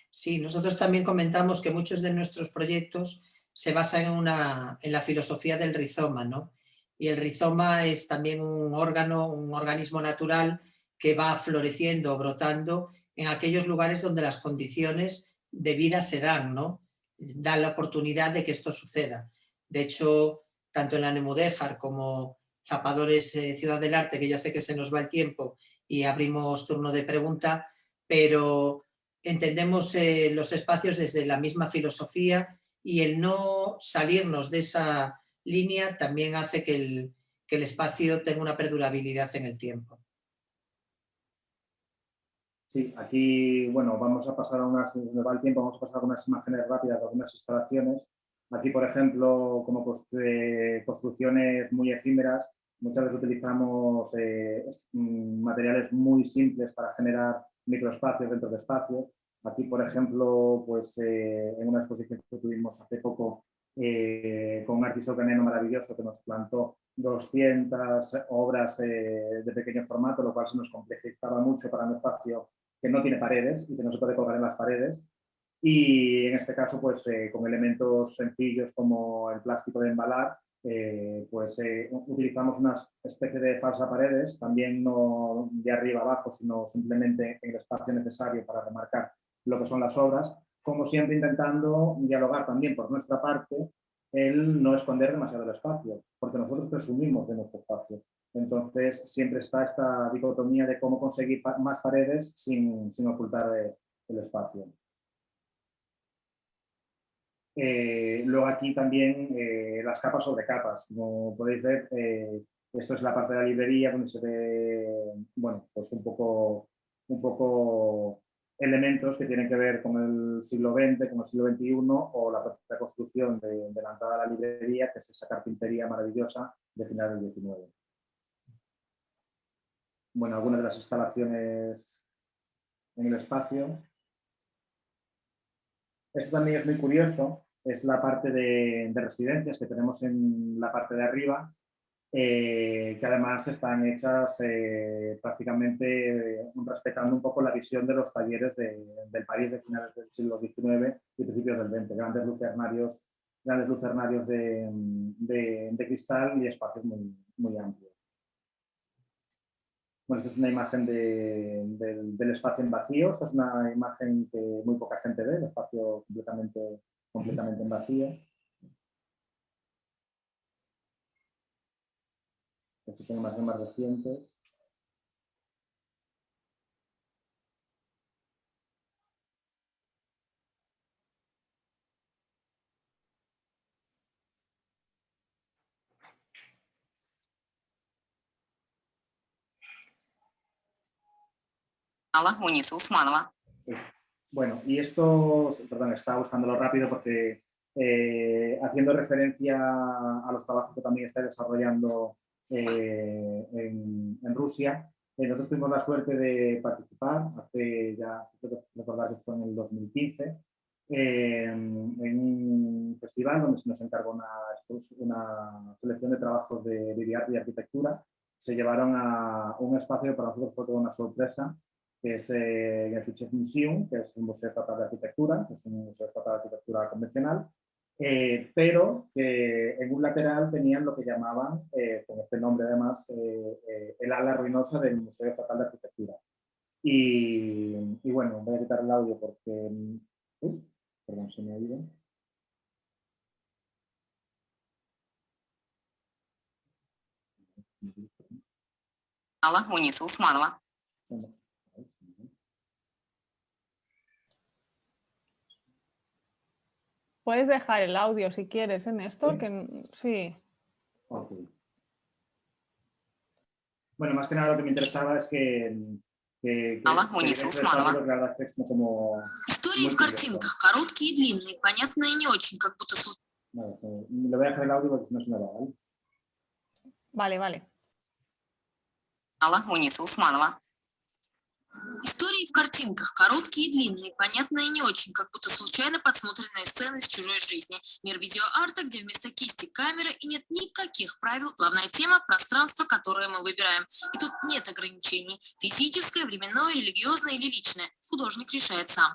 [SPEAKER 5] Sí, nosotros también comentamos que muchos de nuestros proyectos se basan en la filosofía del rizoma, ¿no? Y el rizoma es también un órgano, un organismo natural que va floreciendo, brotando en aquellos lugares donde las condiciones de vida se dan, ¿no? Dan la oportunidad de que esto suceda. De hecho, tanto en la Nemudéjar como Zapadores Ciudad del Arte, que ya sé que se nos va el tiempo y abrimos turno de pregunta, pero entendemos los espacios desde la misma filosofía, y el no salirnos de esa línea también hace que el espacio tenga una perdurabilidad en el tiempo.
[SPEAKER 4] Sí, aquí, bueno, vamos a pasar vamos a pasar a unas imágenes rápidas de algunas instalaciones. Aquí, por ejemplo, como construcciones muy efímeras, muchas veces utilizamos materiales muy simples para generar microespacios dentro de espacios. Aquí, por ejemplo, pues, en una exposición que tuvimos hace poco con un artista ucraniano maravilloso que nos plantó 200 obras de pequeño formato, lo cual se nos complejizaba mucho para un espacio que no tiene paredes y que no se puede colgar en las paredes. Y en este caso, pues con elementos sencillos como el plástico de embalar, utilizamos una especie de falsa paredes, también no de arriba abajo, sino simplemente en el espacio necesario para remarcar lo que son las obras, como siempre intentando dialogar también por nuestra parte el no esconder demasiado el espacio, porque nosotros presumimos de nuestro espacio. Entonces siempre está esta dicotomía de cómo conseguir más paredes sin ocultar el espacio. Luego aquí también las capas sobre capas. Como podéis ver, esto es la parte de la librería donde se ve, bueno, pues un poco elementos que tienen que ver con el siglo XX, con el siglo XXI, o la propia construcción de la entrada a la librería, que es esa carpintería maravillosa de finales del XIX. Bueno, algunas de las instalaciones en el espacio. Esto también es muy curioso, es la parte de residencias que tenemos en la parte de arriba, que además están hechas prácticamente respetando un poco la visión de los talleres del París de finales del siglo XIX y principios del XX, grandes lucernarios de cristal y espacios muy, muy amplios. Bueno, esta es una imagen del espacio en vacío. Esta es una imagen que muy poca gente ve, el espacio completamente en vacío. Estas son imágenes más recientes. Bueno, y esto, perdón, estaba buscándolo rápido porque haciendo referencia a los trabajos que también está desarrollando en Rusia, nosotros tuvimos la suerte de participar hace ya, creo que recordar que fue en el 2015, en un festival donde se nos encargó una selección de trabajos de arte y arquitectura. Se llevaron a un espacio, para nosotros fue toda una sorpresa, que es el Fichés Museum, que es un museo estatal de arquitectura, que es un museo estatal de arquitectura convencional, pero que en un lateral tenían lo que llamaban, con este nombre además, el ala ruinosa del Museo Estatal de Arquitectura. Y bueno, voy a quitar el audio porque... perdón, se me ha ido.
[SPEAKER 1] Puedes dejar el audio si quieres, Néstor,
[SPEAKER 4] ¿Sí?
[SPEAKER 1] que sí.
[SPEAKER 4] Okay. Bueno, más que nada lo que me interesaba es que como
[SPEAKER 6] Истории в картинках, короткие и длинные, понятные не очень, как будто...
[SPEAKER 4] Vale, le voy a dejar el audio porque si no se me va, ¿vale?
[SPEAKER 1] Vale, vale.
[SPEAKER 6] Истории в картинках, короткие и длинные, понятные не очень, как будто случайно подсмотренные сцены из чужой жизни. Мир видеоарта, где вместо кисти камеры и нет никаких правил. Главная тема – пространство, которое мы выбираем. И тут нет ограничений. Физическое, временное, религиозное или личное. Художник решает сам.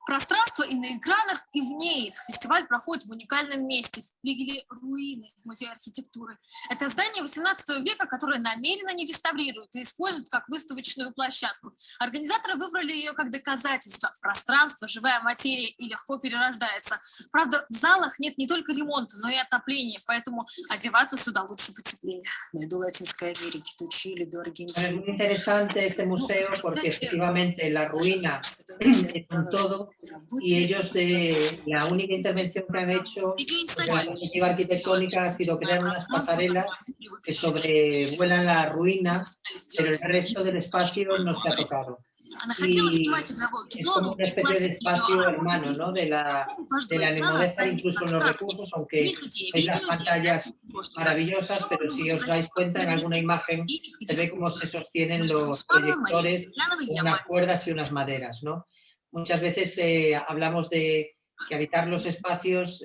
[SPEAKER 6] Пространство и на экранах, и вне их. Фестиваль проходит в уникальном месте, в флигеле руины Музея архитектуры. Это здание 18 века, которое намеренно не реставрируют и используют как выставочную площадку. Организаторы выбрали ее как доказательство. Пространство, живая материя и легко перерождается. Правда, в залах нет не только ремонта, но и отопления, поэтому одеваться сюда лучше потеплее. До Латинской Америки, до Чили, до Аргентины.
[SPEAKER 5] Es muy interesante este museo porque efectivamente la ruina con todo. Y ellos, la única intervención que han hecho desde la perspectiva arquitectónica ha sido crear unas pasarelas que sobrevuelan la ruina, pero el resto del espacio no se ha tocado. Y es como una especie de espacio hermano, ¿no? de la Nemudéjar, incluso en los recursos, aunque veis las pantallas maravillosas, pero si os dais cuenta en alguna imagen se ve cómo se sostienen los proyectores con unas cuerdas y unas maderas, ¿no? Muchas veces hablamos de que habitar los espacios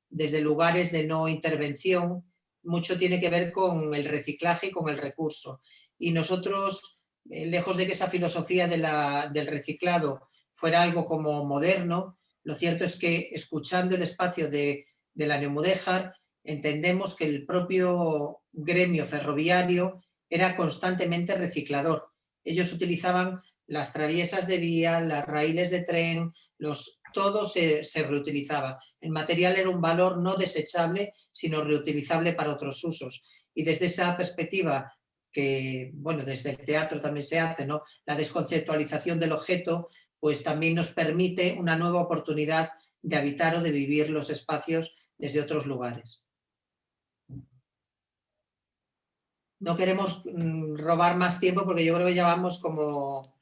[SPEAKER 5] desde lugares de no intervención, mucho tiene que ver con el reciclaje y con el recurso. Y nosotros, lejos de que esa filosofía del reciclado fuera algo como moderno, lo cierto es que escuchando el espacio de la Nemudéjar, entendemos que el propio gremio ferroviario era constantemente reciclador. Ellos utilizaban las traviesas de vía, las raíles de tren, todo se reutilizaba. El material era un valor no desechable, sino reutilizable para otros usos. Y desde esa perspectiva, que bueno, desde el teatro también se hace, ¿no? La desconceptualización del objeto, pues también nos permite una nueva oportunidad de habitar o de vivir los espacios desde otros lugares. No queremos robar más tiempo porque yo creo que ya vamos como...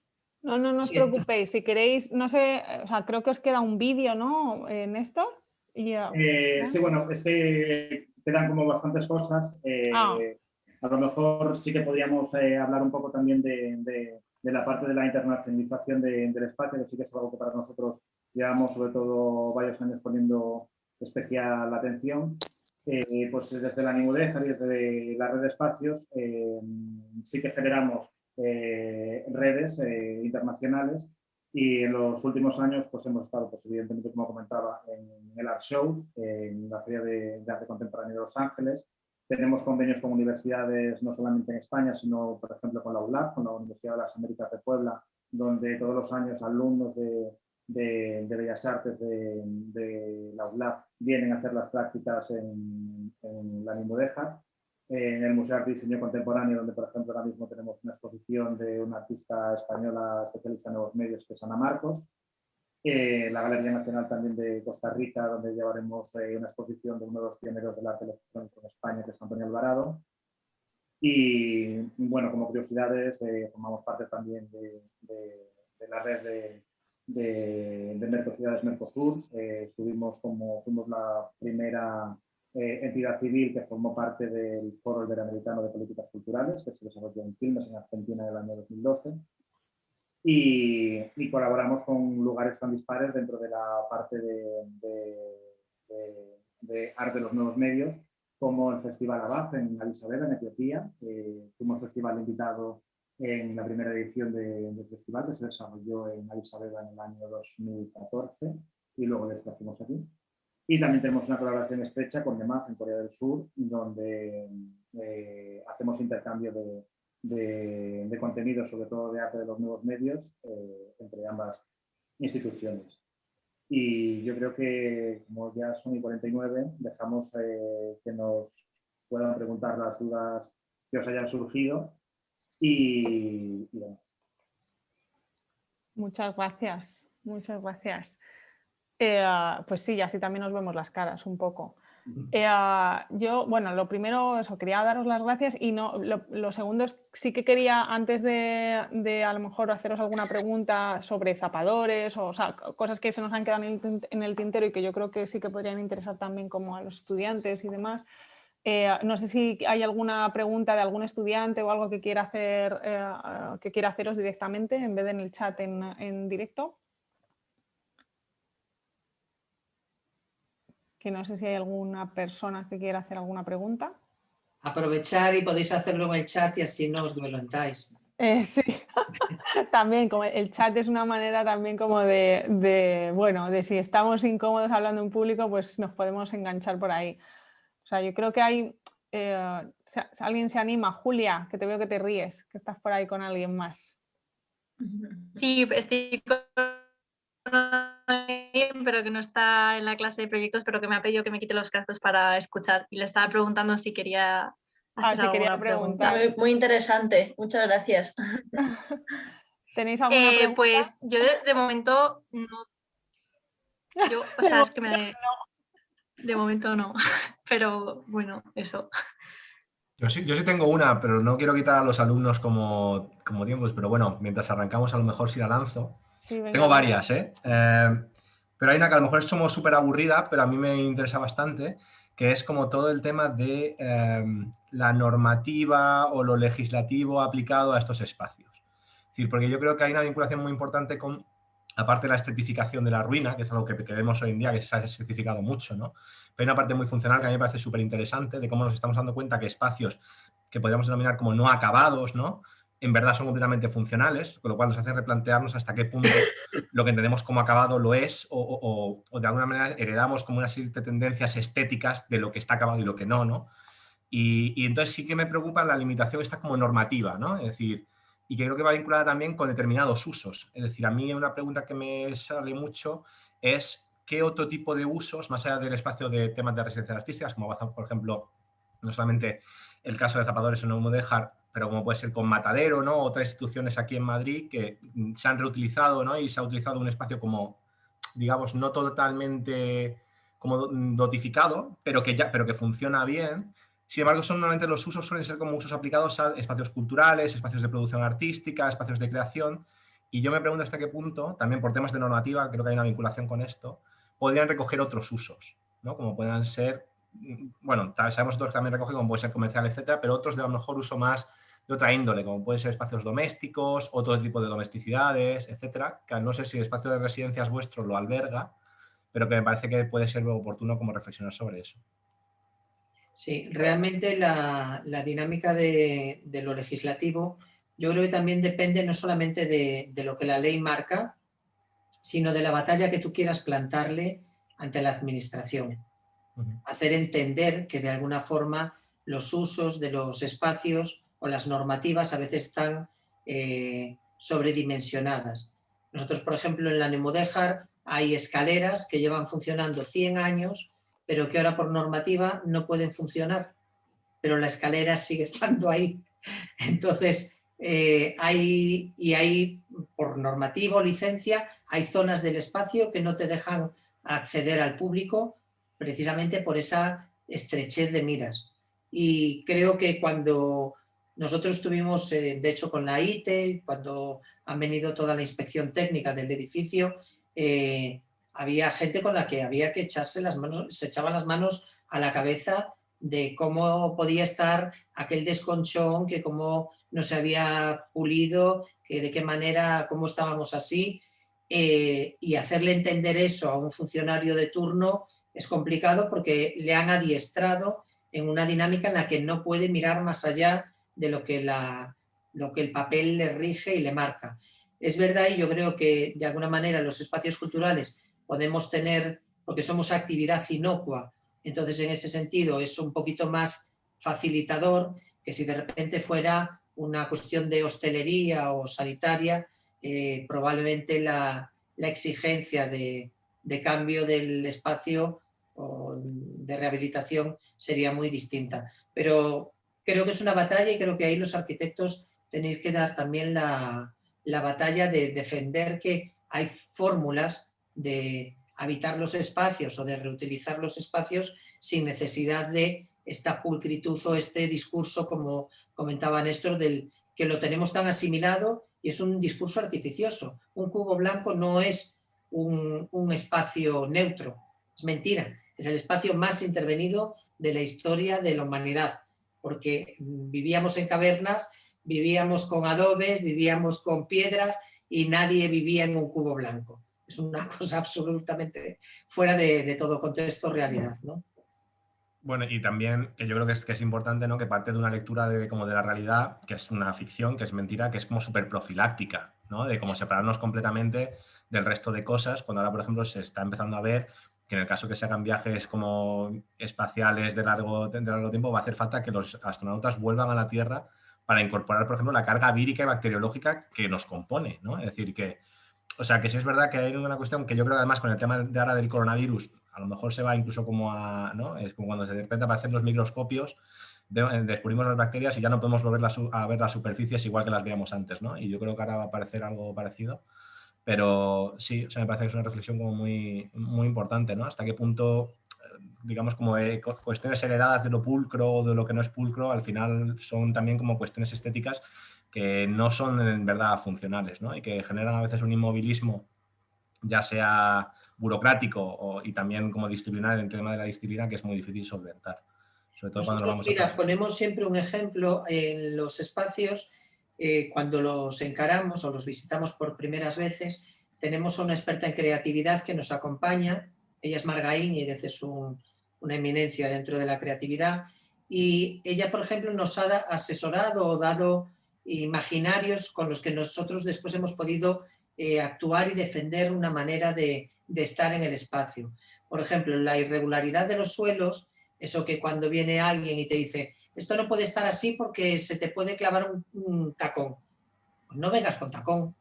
[SPEAKER 1] No os preocupéis, si queréis, no sé, o sea, creo que os queda un vídeo, ¿no, Néstor?
[SPEAKER 4] Sí, bueno, es que quedan como bastantes cosas. A lo mejor sí que podríamos hablar un poco también de la parte de la internacionalización del espacio, que sí que es algo que para nosotros llevamos sobre todo varios años poniendo especial atención. Pues desde la Nemudéjar y desde la red de espacios sí que generamos redes internacionales, y en los últimos años pues hemos estado, pues evidentemente, como comentaba, en el Art Show, en la Feria de Arte Contemporáneo de Los Ángeles. Tenemos convenios con universidades no solamente en España, sino por ejemplo con la ULAB, con la Universidad de las Américas de Puebla, donde todos los años alumnos de Bellas Artes de la ULAB vienen a hacer las prácticas en la Nemudéjar. En el Museo de Arte y Diseño Contemporáneo, donde por ejemplo ahora mismo tenemos una exposición de una artista española especialista en nuevos medios, que es Ana Marcos. La Galería Nacional también de Costa Rica, donde llevaremos una exposición de uno de los pioneros del arte electrónico en España, que es Antonio Alvarado. Y bueno, como curiosidades, formamos parte también de la red de Mercociudades Mercosur. Fuimos la primera entidad civil que formó parte del Foro Iberoamericano de Políticas Culturales, que se desarrolló en Quilmes, en Argentina, en el año 2012. Y colaboramos con lugares tan dispares dentro de la parte de arte de los nuevos medios, como el Festival Abaz en Addis Abeba, en Etiopía. Fuimos festival invitado en la primera edición del festival, que se desarrolló en Addis Abeba en el año 2014, y luego les trajimos aquí. Y también tenemos una colaboración estrecha con DEMAF en Corea del Sur, donde hacemos intercambio de contenidos, sobre todo de arte de los nuevos medios, entre ambas instituciones. Y yo creo que, como ya son y 49, dejamos que nos puedan preguntar las dudas que os hayan surgido y demás.
[SPEAKER 1] Muchas gracias, muchas gracias. Pues sí, así también nos vemos las caras un poco. Yo, bueno, lo primero, eso, quería daros las gracias, y no, lo segundo es, sí que quería, antes de a lo mejor haceros alguna pregunta sobre zapadores, o sea, cosas que se nos han quedado en el tintero y que yo creo que sí que podrían interesar también como a los estudiantes y demás. No sé si hay alguna pregunta de algún estudiante o algo que quiera haceros directamente en vez de en el chat en directo. Que no sé si hay alguna persona que quiera hacer alguna pregunta.
[SPEAKER 5] Aprovechar y podéis hacerlo en el chat y así no os violentáis.
[SPEAKER 1] Sí, también como el chat es una manera también como bueno, de si estamos incómodos hablando en público, pues nos podemos enganchar por ahí. O sea, yo creo que hay, si alguien se anima, Julia, que te veo que te ríes, que estás por ahí con alguien más.
[SPEAKER 7] Sí, estoy con alguien, pero que no está en la clase de proyectos, pero que me ha pedido que me quite los cascos para escuchar, y le estaba preguntando si quería hacer
[SPEAKER 1] si quería
[SPEAKER 7] alguna
[SPEAKER 1] preguntar.
[SPEAKER 7] pregunta.
[SPEAKER 8] Muy interesante, muchas gracias.
[SPEAKER 1] ¿Tenéis alguna pregunta?
[SPEAKER 7] Pues yo de momento no. Yo, o sea, es que de momento no, pero bueno, eso.
[SPEAKER 9] Yo sí tengo una, pero no quiero quitar a los alumnos como tiempos, pero bueno, mientras arrancamos a lo mejor sí la lanzo.
[SPEAKER 1] Sí, venga,
[SPEAKER 9] tengo varias, pero hay una que a lo mejor es como súper aburrida, pero a mí me interesa bastante, que es como todo el tema de la normativa o lo legislativo aplicado a estos espacios. Es decir, porque yo creo que hay una vinculación muy importante con, aparte de la estetificación de la ruina, que es algo que vemos hoy en día, que se ha estetificado mucho, ¿no? Pero hay una parte muy funcional que a mí me parece súper interesante, de cómo nos estamos dando cuenta que espacios que podríamos denominar como no acabados, ¿no?, en verdad son completamente funcionales, con lo cual nos hace replantearnos hasta qué punto lo que entendemos como acabado lo es, o de alguna manera heredamos como una serie de tendencias estéticas de lo que está acabado y lo que no, ¿no? Y entonces sí que me preocupa la limitación esta como normativa, ¿no? Es decir, y que creo que va vinculada también con determinados usos. Es decir, a mí una pregunta que me sale mucho es qué otro tipo de usos, más allá del espacio de temas de residencias artísticas, como por ejemplo, no solamente el caso de Zapadores en Almudéjar, pero como puede ser con Matadero, ¿no?, otras instituciones aquí en Madrid que se han reutilizado, ¿no?, y se ha utilizado un espacio como, digamos, no totalmente como dotificado, pero que funciona bien. Sin embargo, normalmente los usos suelen ser como usos aplicados a espacios culturales, espacios de producción artística, espacios de creación, y yo me pregunto hasta qué punto, también por temas de normativa, creo que hay una vinculación con esto, podrían recoger otros usos, ¿no?, como puedan ser, bueno, sabemos nosotros que también recoge como puede ser comercial, etcétera, pero otros de a lo mejor uso más de otra índole, como pueden ser espacios domésticos, otro tipo de domesticidades, etcétera, que no sé si el espacio de residencias vuestro lo alberga, pero que me parece que puede ser oportuno como reflexionar sobre eso.
[SPEAKER 5] Sí, realmente la dinámica de lo legislativo, yo creo que también depende no solamente de lo que la ley marca, sino de la batalla que tú quieras plantarle ante la administración. Hacer entender que de alguna forma los usos de los espacios o las normativas a veces están sobredimensionadas. Nosotros, por ejemplo, en la Almudéjar hay escaleras que llevan funcionando 100 años, pero que ahora por normativa no pueden funcionar, pero la escalera sigue estando ahí. Entonces, hay por normativa o licencia, hay zonas del espacio que no te dejan acceder al público precisamente por esa estrechez de miras. Y creo que cuando Nosotros estuvimos, de hecho, con la ITE, cuando han venido toda la inspección técnica del edificio, había gente con la que había que echarse las manos, se echaban las manos a la cabeza de cómo podía estar aquel desconchón, que cómo no se había pulido, que de qué manera, cómo estábamos así, y hacerle entender eso a un funcionario de turno es complicado porque le han adiestrado en una dinámica en la que no puede mirar más allá de lo que el papel le rige y le marca. Es verdad, y yo creo que de alguna manera los espacios culturales podemos tener, porque somos actividad inocua, entonces en ese sentido es un poquito más facilitador que si de repente fuera una cuestión de hostelería o sanitaria, probablemente la exigencia de cambio del espacio o de rehabilitación sería muy distinta. Pero creo que es una batalla y creo que ahí los arquitectos tenéis que dar también la batalla de defender que hay fórmulas de habitar los espacios o de reutilizar los espacios sin necesidad de esta pulcritud o este discurso, como comentaba Néstor, del que lo tenemos tan asimilado y es un discurso artificioso. Un cubo blanco no es un espacio neutro, es mentira, es el espacio más intervenido de la historia de la humanidad, porque vivíamos en cavernas, vivíamos con adobes, vivíamos con piedras y nadie vivía en un cubo blanco. Es una cosa absolutamente fuera de todo contexto realidad, ¿no?
[SPEAKER 9] Bueno, y también que yo creo que es importante, ¿no? Que parte de una lectura como de la realidad, que es una ficción, que es mentira, que es como súper profiláctica, ¿no? De cómo separarnos completamente del resto de cosas, cuando ahora, por ejemplo, se está empezando a ver que en el caso que se hagan viajes como espaciales de largo tiempo, va a hacer falta que los astronautas vuelvan a la Tierra para incorporar, por ejemplo, la carga vírica y bacteriológica que nos compone, ¿no? Es decir, que sí es verdad que hay una cuestión que yo creo además con el tema de ahora del coronavirus, a lo mejor se va incluso como a, ¿no? Es como cuando se de repente aparecen los microscopios, descubrimos las bacterias y ya no podemos volver a ver las superficies igual que las veíamos antes, ¿no? Y yo creo que ahora va a aparecer algo parecido. Pero sí, me parece que es una reflexión como muy, muy importante, ¿no? Hasta qué punto, digamos, como cuestiones heredadas de lo pulcro o de lo que no es pulcro, al final son también como cuestiones estéticas que no son en verdad funcionales, ¿no? Y que generan a veces un inmovilismo, ya sea burocrático y también como disciplinar en el tema de la disciplina, que es muy difícil solventar. Sobre todo cuando lo vamos
[SPEAKER 5] a ponemos siempre un ejemplo en los espacios. Cuando los encaramos o los visitamos por primeras veces, tenemos una experta en creatividad que nos acompaña. Ella es Marga Íñiguez, es una eminencia dentro de la creatividad, y ella, por ejemplo, nos ha asesorado o dado imaginarios con los que nosotros después hemos podido actuar y defender una manera de estar en el espacio. Por ejemplo, la irregularidad de los suelos, eso que cuando viene alguien y te dice esto no puede estar así porque se te puede clavar un tacón. Pues no vengas con tacón.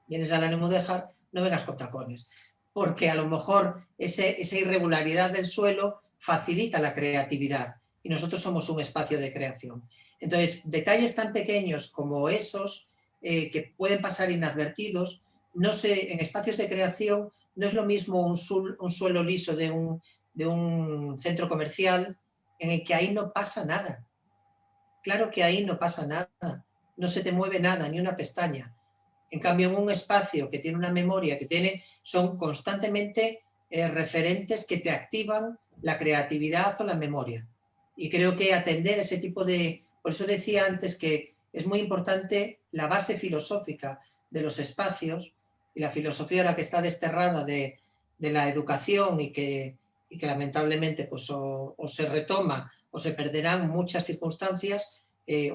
[SPEAKER 5] Vienes a la Almudéjar, no vengas con tacones. Porque a lo mejor esa irregularidad del suelo facilita la creatividad y nosotros somos un espacio de creación. Entonces, detalles tan pequeños como esos que pueden pasar inadvertidos, no sé, en espacios de creación no es lo mismo un suelo liso de un centro comercial en el que ahí no pasa nada. Claro que ahí no pasa nada, no se te mueve nada, ni una pestaña. En cambio, en un espacio que tiene una memoria, son constantemente referentes que te activan la creatividad o la memoria. Y creo que atender ese tipo de... Por eso decía antes que es muy importante la base filosófica de los espacios, y la filosofía ahora que está desterrada de la educación y que lamentablemente pues, o se retoma o se perderán muchas circunstancias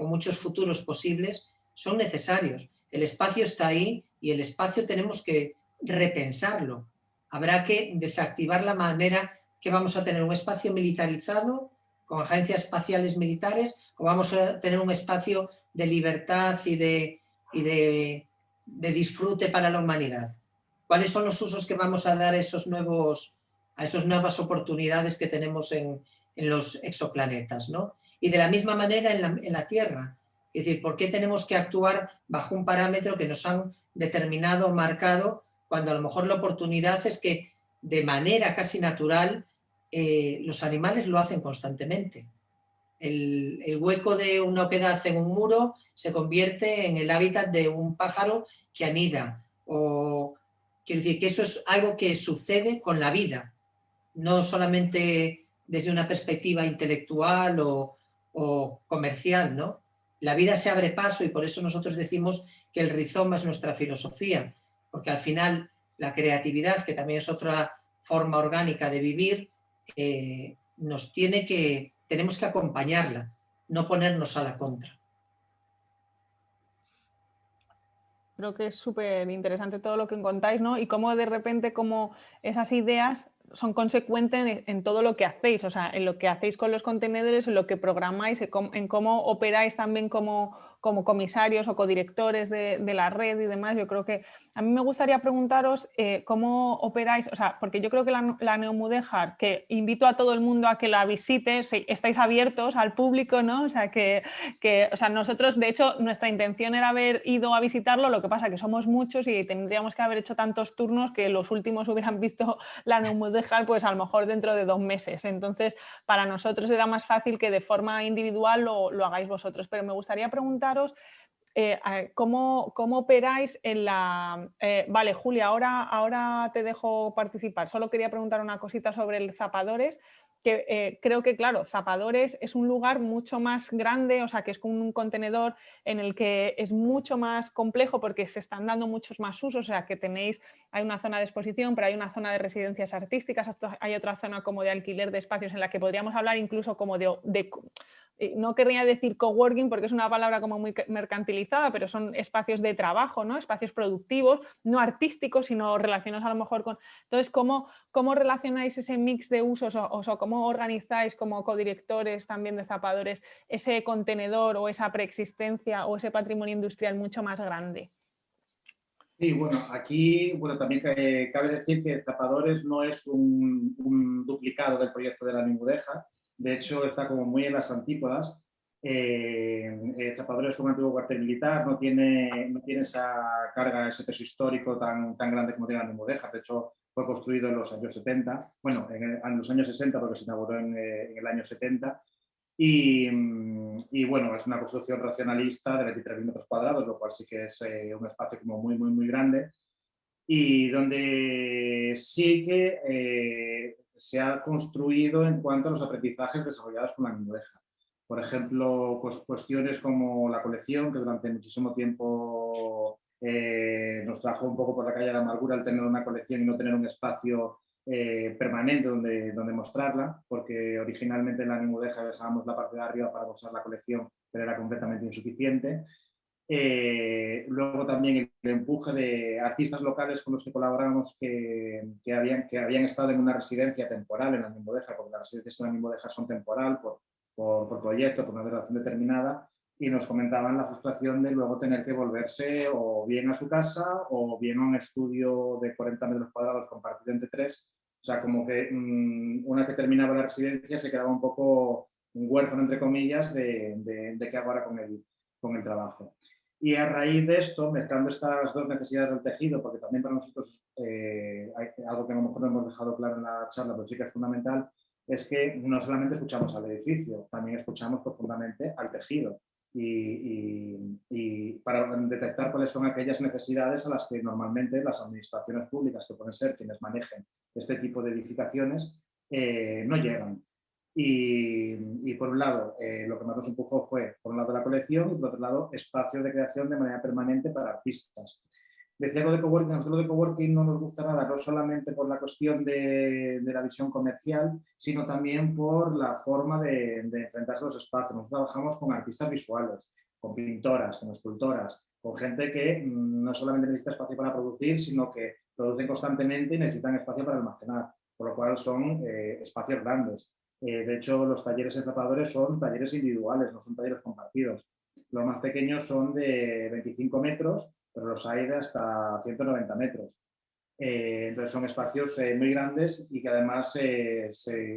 [SPEAKER 5] o muchos futuros posibles, son necesarios. El espacio está ahí y el espacio tenemos que repensarlo. Habrá que desactivar la manera que vamos a tener un espacio militarizado con agencias espaciales militares o vamos a tener un espacio de libertad y de disfrute para la humanidad. ¿Cuáles son los usos que vamos a dar a esas nuevas oportunidades que tenemos en los exoplanetas, ¿no? Y de la misma manera en la Tierra. Es decir, ¿por qué tenemos que actuar bajo un parámetro que nos han determinado, marcado, cuando a lo mejor la oportunidad es que de manera casi natural los animales lo hacen constantemente? El hueco de una oquedad en un muro se convierte en el hábitat de un pájaro que anida. Quiero decir que eso es algo que sucede con la vida, no solamente desde una perspectiva intelectual o comercial, ¿no? La vida se abre paso y por eso nosotros decimos que el rizoma es nuestra filosofía, porque al final la creatividad, que también es otra forma orgánica de vivir, tenemos que acompañarla, no ponernos a la contra.
[SPEAKER 1] Creo que es súper interesante todo lo que contáis, ¿no? Y cómo de repente como esas ideas son consecuentes en todo lo que hacéis, o sea, en lo que hacéis con los contenedores, en lo que programáis, en cómo operáis también como comisarios o codirectores de la red y demás. Yo creo que a mí me gustaría preguntaros cómo operáis, o sea, porque yo creo que la Neomudéjar, que invito a todo el mundo a que la visite, si estáis abiertos al público, ¿no? O sea, o sea, nosotros, de hecho, nuestra intención era haber ido a visitarlo, lo que pasa que somos muchos y tendríamos que haber hecho tantos turnos que los últimos hubieran visto la Neomudéjar pues a lo mejor dentro de 2 meses. Entonces, para nosotros era más fácil que de forma individual lo hagáis vosotros. Pero me gustaría preguntaros ¿cómo operáis en la... vale, Julia, ahora te dejo participar. Solo quería preguntar una cosita sobre el Zapadores, que creo que, claro, Zapadores es un lugar mucho más grande, o sea, que es como un contenedor en el que es mucho más complejo porque se están dando muchos más usos, o sea, que hay una zona de exposición, pero hay una zona de residencias artísticas, hay otra zona como de alquiler de espacios en la que podríamos hablar incluso como no querría decir coworking porque es una palabra como muy mercantilizada, pero son espacios de trabajo, ¿no? Espacios productivos, no artísticos, sino relacionados a lo mejor con... Entonces, ¿cómo relacionáis ese mix de usos o cómo organizáis como codirectores también de Zapadores ese contenedor o esa preexistencia o ese patrimonio industrial mucho más grande?
[SPEAKER 4] Sí, bueno, aquí también cabe decir que Zapadores no es un duplicado del proyecto de la Neomudéjar. De hecho, está como muy en las antípodas. Zapadores es un antiguo cuartel militar, no tiene esa carga, ese peso histórico tan grande como tiene la Neomudéjar. De hecho, fue construido en los años 70, bueno, en los años 60 porque se inauguró en el año 70. Y bueno, es una construcción racionalista de 23.000 metros cuadrados, lo cual sí que es un espacio como muy grande y donde sí que se ha construido en cuanto a los aprendizajes desarrollados con la Neomudéjar. Por ejemplo, cuestiones como la colección, que durante muchísimo tiempo nos trajo un poco por la calle de la amargura el tener una colección y no tener un espacio permanente donde mostrarla, porque originalmente en la Neomudéjar dejábamos la parte de arriba para mostrar la colección, pero era completamente insuficiente. Luego también el empuje de artistas locales con los que colaboramos que habían estado en una residencia temporal en la Neomudéjar, porque las residencias en la Neomudéjar son temporal por proyecto, por una duración determinada, y nos comentaban la frustración de luego tener que volverse o bien a su casa o bien a un estudio de 40 metros cuadrados compartido entre 3. O sea, como que una que terminaba la residencia se quedaba un poco huérfano, entre comillas, de qué hago ahora con el trabajo. Y a raíz de esto, mezclando estas dos necesidades del tejido, porque también para nosotros hay algo que a lo mejor no hemos dejado claro en la charla, pero sí que es fundamental, es que no solamente escuchamos al edificio, también escuchamos profundamente al tejido. Y para detectar cuáles son aquellas necesidades a las que normalmente las administraciones públicas, que pueden ser quienes manejen este tipo de edificaciones, no llegan. Y por un lado, lo que más nos empujó fue, por un lado, la colección y por otro lado, espacio de creación de manera permanente para artistas. Decía lo de coworking, a nosotros lo de coworking no nos gusta nada, no solamente por la cuestión de la visión comercial, sino también por la forma de enfrentarse a los espacios. Nosotros trabajamos con artistas visuales, con pintoras, con escultoras, con gente que no solamente necesita espacio para producir, sino que producen constantemente y necesitan espacio para almacenar, por lo cual son espacios grandes. De hecho, los talleres en Zapadores son talleres individuales, no son talleres compartidos. Los más pequeños son de 25 metros, pero los hay de hasta 190 metros. Entonces son espacios muy grandes y que además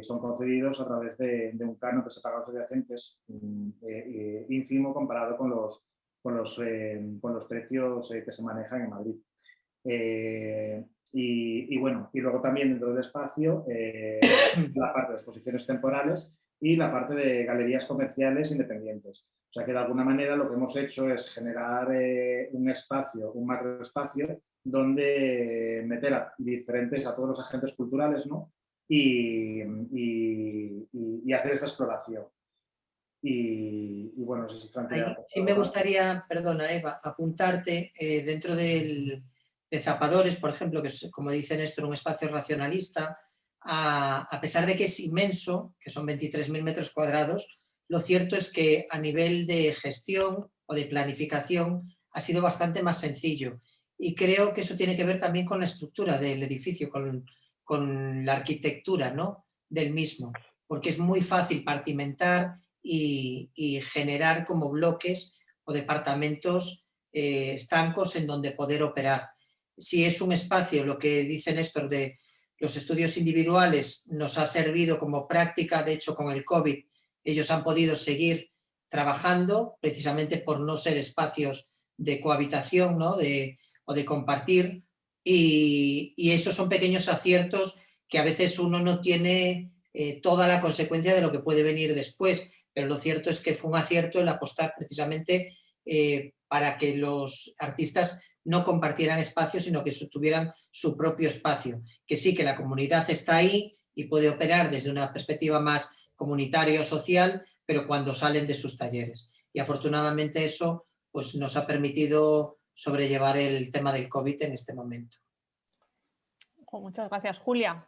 [SPEAKER 4] son concedidos a través de un canon que se paga a la asociación, que es ínfimo comparado con los precios que se manejan en Madrid. Y bueno, y luego también dentro del espacio la parte de exposiciones temporales, y la parte de galerías comerciales independientes. O sea que de alguna manera lo que hemos hecho es generar un espacio, un macroespacio, donde meter a todos los agentes culturales, ¿no? y hacer esta exploración. Y bueno, no sé si Frank...
[SPEAKER 5] Sí me gustaría, perdona Eva, apuntarte dentro de Zapadores, por ejemplo, que es, como dice Néstor, un espacio racionalista, a pesar de que es inmenso, que son 23.000 metros cuadrados, lo cierto es que a nivel de gestión o de planificación ha sido bastante más sencillo. Y creo que eso tiene que ver también con la estructura del edificio, con la arquitectura, ¿no?, del mismo, porque es muy fácil partimentar y generar como bloques o departamentos estancos en donde poder operar. Si es un espacio, lo que dice Néstor de los estudios individuales nos ha servido como práctica, de hecho con el COVID ellos han podido seguir trabajando precisamente por no ser espacios de cohabitación, ¿no?, o de compartir, y esos son pequeños aciertos que a veces uno no tiene toda la consecuencia de lo que puede venir después, pero lo cierto es que fue un acierto el apostar precisamente para que los artistas no compartieran espacios, sino que tuvieran su propio espacio, que sí, que la comunidad está ahí y puede operar desde una perspectiva más comunitaria o social, pero cuando salen de sus talleres. Y afortunadamente eso pues, nos ha permitido sobrellevar el tema del COVID en este momento.
[SPEAKER 1] Muchas gracias, Julia.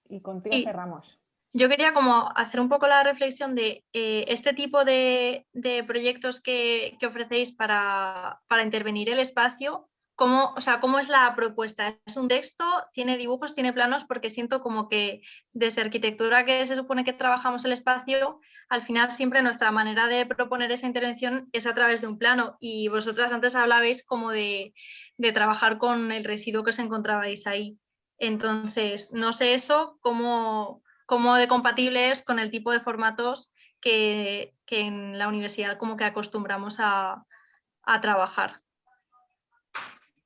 [SPEAKER 1] Y contigo cerramos.
[SPEAKER 7] Yo quería como hacer un poco la reflexión de este tipo de proyectos que ofrecéis para intervenir el espacio. ¿Cómo es la propuesta? ¿Es un texto? ¿Tiene dibujos? ¿Tiene planos? Porque siento como que desde arquitectura, que se supone que trabajamos el espacio, al final siempre nuestra manera de proponer esa intervención es a través de un plano, y vosotras antes hablabais como de trabajar con el residuo que os encontrabais ahí. Entonces, no sé eso, cómo de compatible es con el tipo de formatos que en la universidad como que acostumbramos a trabajar.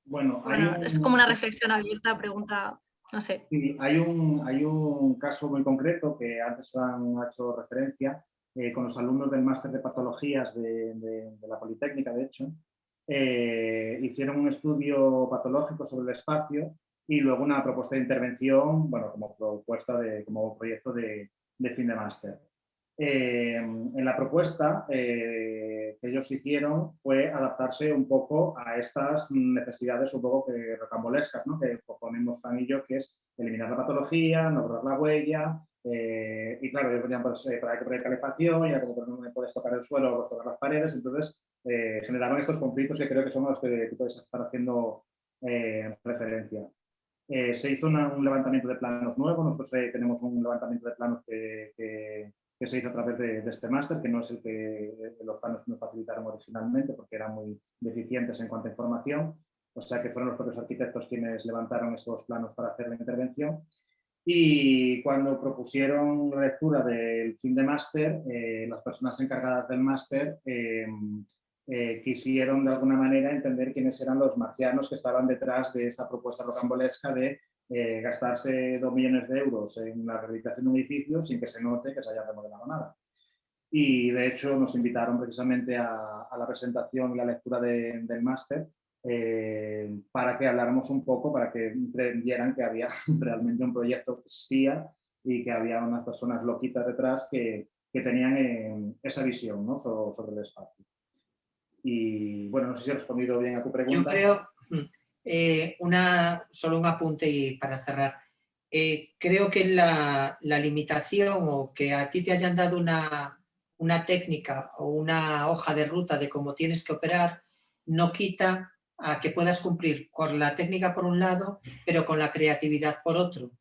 [SPEAKER 4] Bueno,
[SPEAKER 7] es como una reflexión abierta, pregunta, no sé.
[SPEAKER 4] Sí, hay un caso muy concreto que antes han hecho referencia con los alumnos del máster de patologías de la Politécnica, de hecho. Hicieron un estudio patológico sobre el espacio y luego una propuesta de intervención, bueno, como proyecto de fin de máster. En la propuesta que ellos hicieron fue adaptarse un poco a estas necesidades un poco rocambolescas, ¿no?, que proponemos Fran y yo, que es eliminar la patología, no borrar la huella, y claro, ellos venían pues, para que poner calefacción, ya como no puedes tocar el suelo o puedes tocar las paredes, entonces generaban estos conflictos que creo que son los que tú puedes estar haciendo referencia. Se hizo un levantamiento de planos nuevo. Nosotros tenemos un levantamiento de planos que se hizo a través de este máster, que no es el que los planos que nos facilitaron originalmente porque eran muy deficientes en cuanto a información, o sea que fueron los propios arquitectos quienes levantaron esos planos para hacer la intervención. Y cuando propusieron la lectura del fin de máster, las personas encargadas del máster quisieron de alguna manera entender quiénes eran los marcianos que estaban detrás de esa propuesta rocambolesca de gastarse 2 millones de euros en la rehabilitación de un edificio sin que se note que se haya remodelado nada. Y de hecho nos invitaron precisamente a la presentación y la lectura del máster para que habláramos un poco, para que vieran que había realmente un proyecto que existía y que había unas personas loquitas detrás que tenían esa visión, ¿no?, sobre el espacio. Y bueno, no sé si he respondido bien a tu pregunta.
[SPEAKER 5] Yo creo, solo un apunte y para cerrar, creo que la limitación o que a ti te hayan dado una técnica o una hoja de ruta de cómo tienes que operar no quita a que puedas cumplir con la técnica por un lado, pero con la creatividad por otro.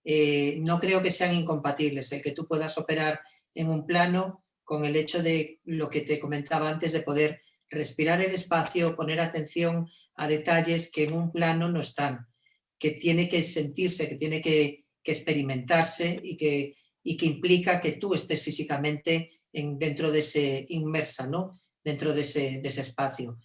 [SPEAKER 5] No creo que sean incompatibles el que tú puedas operar en un plano con el hecho de lo que te comentaba antes, de poder respirar el espacio, poner atención a detalles que en un plano no están, que tiene que sentirse, que tiene que experimentarse y que implica que tú estés físicamente dentro de ese inmersa, ¿no?, dentro de ese espacio.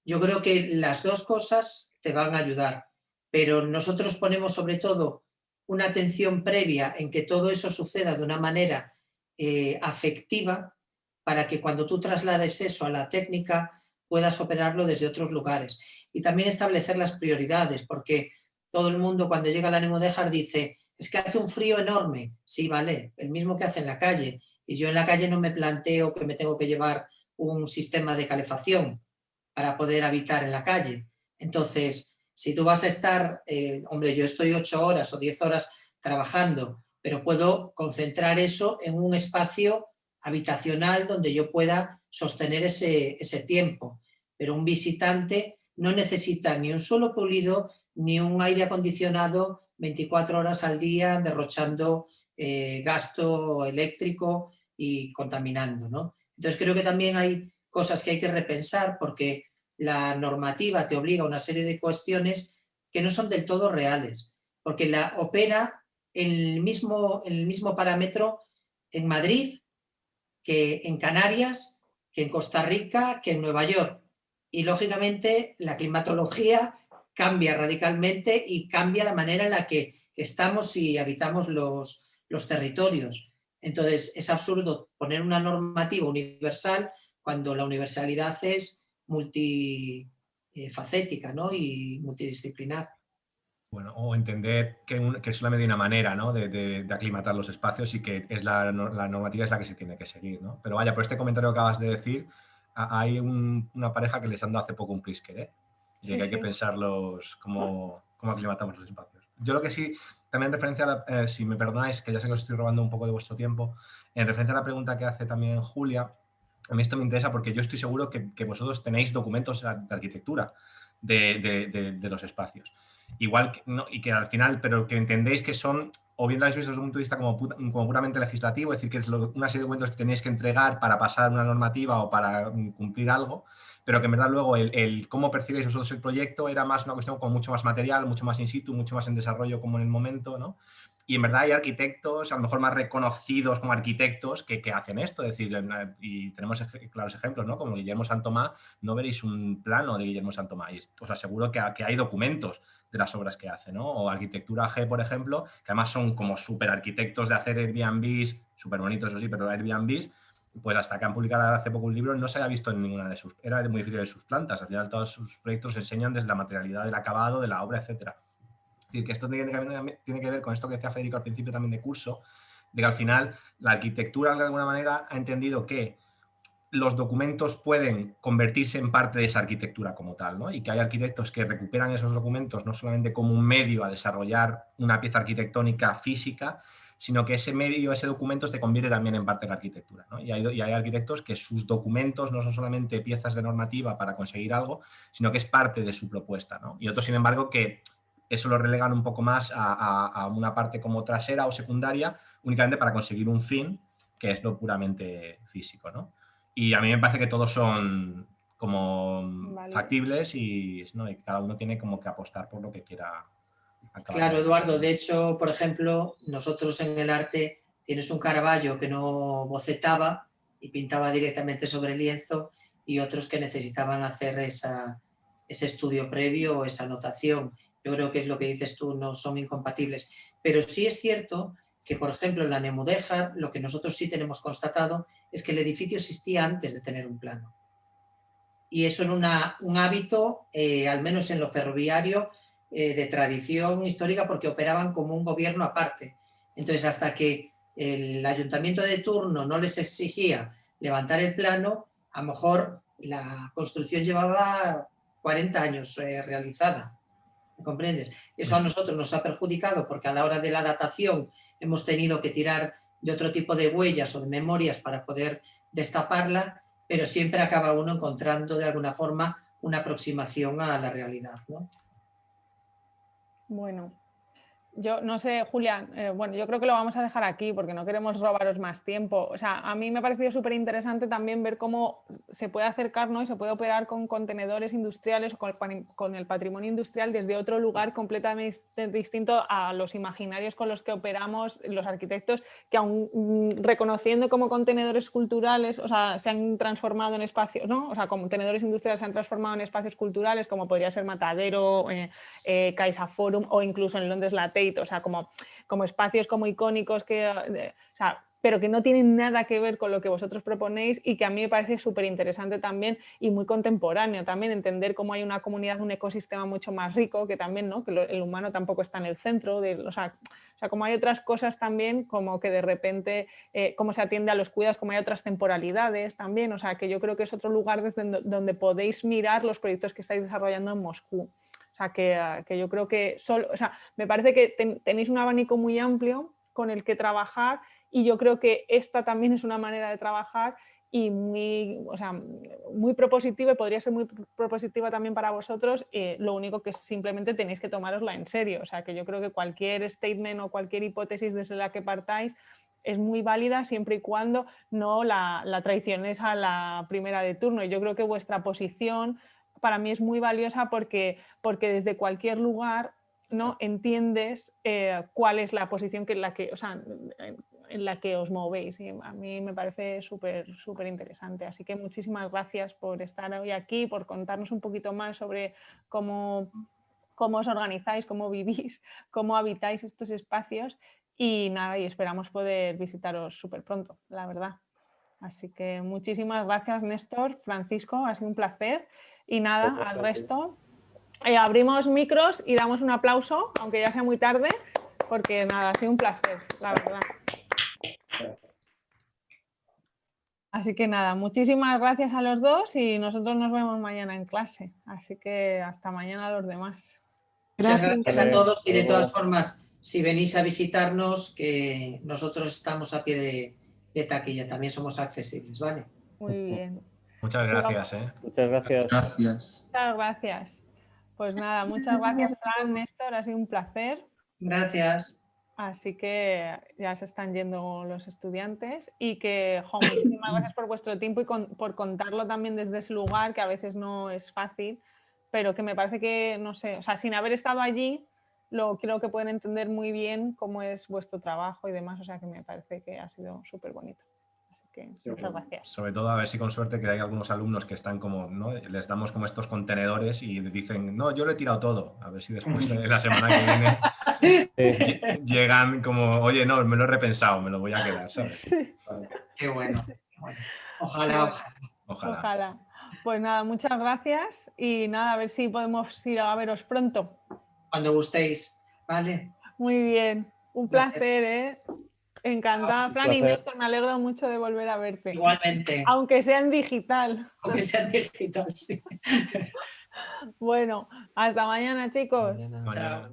[SPEAKER 5] Yo creo que las dos cosas te van a ayudar, pero nosotros ponemos sobre todo una atención previa en que todo eso suceda de una manera afectiva para que cuando tú traslades eso a la técnica puedas operarlo desde otros lugares. Y también establecer las prioridades, porque todo el mundo cuando llega a la Nemudéjar dice, es que hace un frío enorme. Sí, vale, el mismo que hace en la calle. Y yo en la calle no me planteo que me tengo que llevar un sistema de calefacción para poder habitar en la calle. Entonces, si tú vas a estar, hombre, yo estoy 8 horas o 10 horas trabajando, pero puedo concentrar eso en un espacio habitacional donde yo pueda sostener ese tiempo. Pero un visitante no necesita ni un suelo pulido ni un aire acondicionado 24 horas al día derrochando gasto eléctrico y contaminando, ¿no? Entonces creo que también hay cosas que hay que repensar porque la normativa te obliga a una serie de cuestiones que no son del todo reales, porque la opera en el mismo parámetro en Madrid que en Canarias, que en Costa Rica, que en Nueva York. Y lógicamente la climatología cambia radicalmente y cambia la manera en la que estamos y habitamos los territorios. Entonces es absurdo poner una normativa universal cuando la universalidad es multifacética, ¿no? Y multidisciplinar.
[SPEAKER 9] Bueno, o entender que solamente hay una manera, ¿no? de aclimatar los espacios y que es la normativa es la que se tiene que seguir, ¿no? Pero vaya, por este comentario que acabas de decir, hay una pareja que les han dado hace poco un Prisker, ¿eh? De
[SPEAKER 1] Sí,
[SPEAKER 9] que hay que
[SPEAKER 1] sí.
[SPEAKER 9] pensarlos cómo aclimatamos los espacios. Yo lo que sí, también en referencia a si me perdonáis, que ya sé que os estoy robando un poco de vuestro tiempo, en referencia a la pregunta que hace también Julia, a mí esto me interesa porque yo estoy seguro que vosotros tenéis documentos de arquitectura de los espacios. Igual que, ¿no? Y que al final, pero que entendéis que son, o bien lo habéis visto desde un punto de vista como puramente legislativo, es decir, que es una serie de documentos que tenéis que entregar para pasar una normativa o para cumplir algo, pero que en verdad luego el cómo percibéis vosotros el proyecto era más una cuestión como mucho más material, mucho más in situ, mucho más en desarrollo como en el momento, ¿no? Y en verdad hay arquitectos, a lo mejor más reconocidos como arquitectos, que hacen esto. Es decir, y tenemos claros ejemplos, ¿no? Como Guillermo Santomá, no veréis un plano de Guillermo Santomá. Y os aseguro que hay documentos de las obras que hace, ¿no? O Arquitectura G, por ejemplo, que además son como súper arquitectos de hacer Airbnbs, súper bonitos, eso sí, pero Airbnbs, pues hasta que han publicado hace poco un libro, no se había visto en ninguna de sus... Era muy difícil de sus plantas. Al final todos sus proyectos enseñan desde la materialidad del acabado, de la obra, etcétera. Es decir, que esto tiene que ver con esto que decía Federico al principio también de curso, de que al final la arquitectura de alguna manera ha entendido que los documentos pueden convertirse en parte de esa arquitectura como tal, ¿no? Y que hay arquitectos que recuperan esos documentos no solamente como un medio a desarrollar una pieza arquitectónica física, sino que ese medio, ese documento se convierte también en parte de la arquitectura, ¿no? Y hay arquitectos que sus documentos no son solamente piezas de normativa para conseguir algo, sino que es parte de su propuesta, ¿no? Y otros, sin embargo, que eso lo relegan un poco más a una parte como trasera o secundaria, únicamente para conseguir un fin, que es lo puramente físico, ¿no? Y a mí me parece que todos son como factibles y, ¿no? Y cada uno tiene como que apostar por lo que quiera acabar.
[SPEAKER 5] Claro, Eduardo, de hecho, por ejemplo, nosotros en el arte tienes un Caravaggio que no bocetaba y pintaba directamente sobre el lienzo y otros que necesitaban hacer ese estudio previo o esa anotación. Yo creo que es lo que dices tú, no son incompatibles. Pero sí es cierto que, por ejemplo, en la Nemudéjar, lo que nosotros sí tenemos constatado es que el edificio existía antes de tener un plano. Y eso era un hábito, al menos en lo ferroviario, de tradición histórica, porque operaban como un gobierno aparte. Entonces, hasta que el ayuntamiento de turno no les exigía levantar el plano, a lo mejor la construcción llevaba 40 años realizada. ¿Me comprendes? Eso a nosotros nos ha perjudicado porque a la hora de la datación hemos tenido que tirar de otro tipo de huellas o de memorias para poder destaparla, pero siempre acaba uno encontrando de alguna forma una aproximación a la realidad, ¿no?
[SPEAKER 1] Bueno, yo no sé, Julia, bueno, yo creo que lo vamos a dejar aquí porque no queremos robaros más tiempo. O sea, a mí me ha parecido súper interesante también ver cómo se puede acercar, ¿no? Y se puede operar con contenedores industriales o con el patrimonio industrial desde otro lugar completamente distinto a los imaginarios con los que operamos los arquitectos, que aún reconociendo como contenedores culturales, o sea, se han transformado en espacios, ¿no? O sea, como contenedores industriales se han transformado en espacios culturales, como podría ser Matadero, CaixaForum o incluso en Londres la Tate, o sea, como espacios como icónicos que, o sea, pero que no tienen nada que ver con lo que vosotros proponéis y que a mí me parece súper interesante también y muy contemporáneo también, entender cómo hay una comunidad, un ecosistema mucho más rico, que también, ¿no? Que el humano tampoco está en el centro, o sea, como hay otras cosas también, como que de repente cómo se atiende a los cuidados, como hay otras temporalidades también, o sea, que yo creo que es otro lugar desde donde podéis mirar los proyectos que estáis desarrollando en Moscú. O sea, que yo creo que me parece que tenéis un abanico muy amplio con el que trabajar y yo creo que esta también es una manera de trabajar y muy propositiva y podría ser muy propositiva también para vosotros. Lo único que simplemente tenéis que tomárosla en serio. O sea, que yo creo que cualquier statement o cualquier hipótesis desde la que partáis es muy válida siempre y cuando no la traiciones a la primera de turno. Y yo creo que vuestra posición para mí es muy valiosa porque desde cualquier lugar, ¿no? Entiendes cuál es la posición en la que os movéis. Y a mí me parece súper interesante. Así que muchísimas gracias por estar hoy aquí, por contarnos un poquito más sobre cómo os organizáis, cómo vivís, cómo habitáis estos espacios y nada, y esperamos poder visitaros súper pronto, la verdad. Así que muchísimas gracias, Néstor, Francisco, ha sido un placer. Y nada, al resto, abrimos micros y damos un aplauso, aunque ya sea muy tarde, porque nada, ha sido un placer, la verdad. Así que nada, muchísimas gracias a los dos y nosotros nos vemos mañana en clase. Así que hasta mañana a los demás.
[SPEAKER 5] Muchas gracias a todos y de todas formas, si venís a visitarnos, que nosotros estamos a pie de taquilla, también somos accesibles, ¿vale?
[SPEAKER 1] Muy bien.
[SPEAKER 9] Muchas gracias.
[SPEAKER 2] Muchas gracias.
[SPEAKER 1] Muchas gracias. Pues nada, muchas gracias, Fran, Néstor, ha sido un placer.
[SPEAKER 5] Gracias.
[SPEAKER 1] Así que ya se están yendo los estudiantes y que, muchísimas gracias por vuestro tiempo y por contarlo también desde ese lugar, que a veces no es fácil, pero que me parece que, no sé, o sea, sin haber estado allí, creo que pueden entender muy bien cómo es vuestro trabajo y demás, o sea que me parece que ha sido súper bonito. Así que muchas gracias.
[SPEAKER 9] Sobre todo a ver si con suerte que hay algunos alumnos que están como, ¿no? Les damos como estos contenedores y dicen, no, yo lo he tirado todo. A ver si después de la semana que viene llegan como, oye, no, me lo he repensado, me lo voy a quedar, ¿sabes?
[SPEAKER 1] Sí.
[SPEAKER 5] Qué bueno.
[SPEAKER 1] Sí.
[SPEAKER 5] Bueno. Ojalá.
[SPEAKER 1] Pues nada, muchas gracias y nada, a ver si podemos ir a veros pronto.
[SPEAKER 5] Cuando gustéis, ¿vale?
[SPEAKER 1] Muy bien, un placer, ¿eh? Encantada, Fran, y Néstor, me alegro mucho de volver a verte.
[SPEAKER 5] Igualmente.
[SPEAKER 1] Aunque sea en digital.
[SPEAKER 5] Aunque sea en digital, sí.
[SPEAKER 1] Bueno, hasta mañana, chicos.
[SPEAKER 9] Mañana.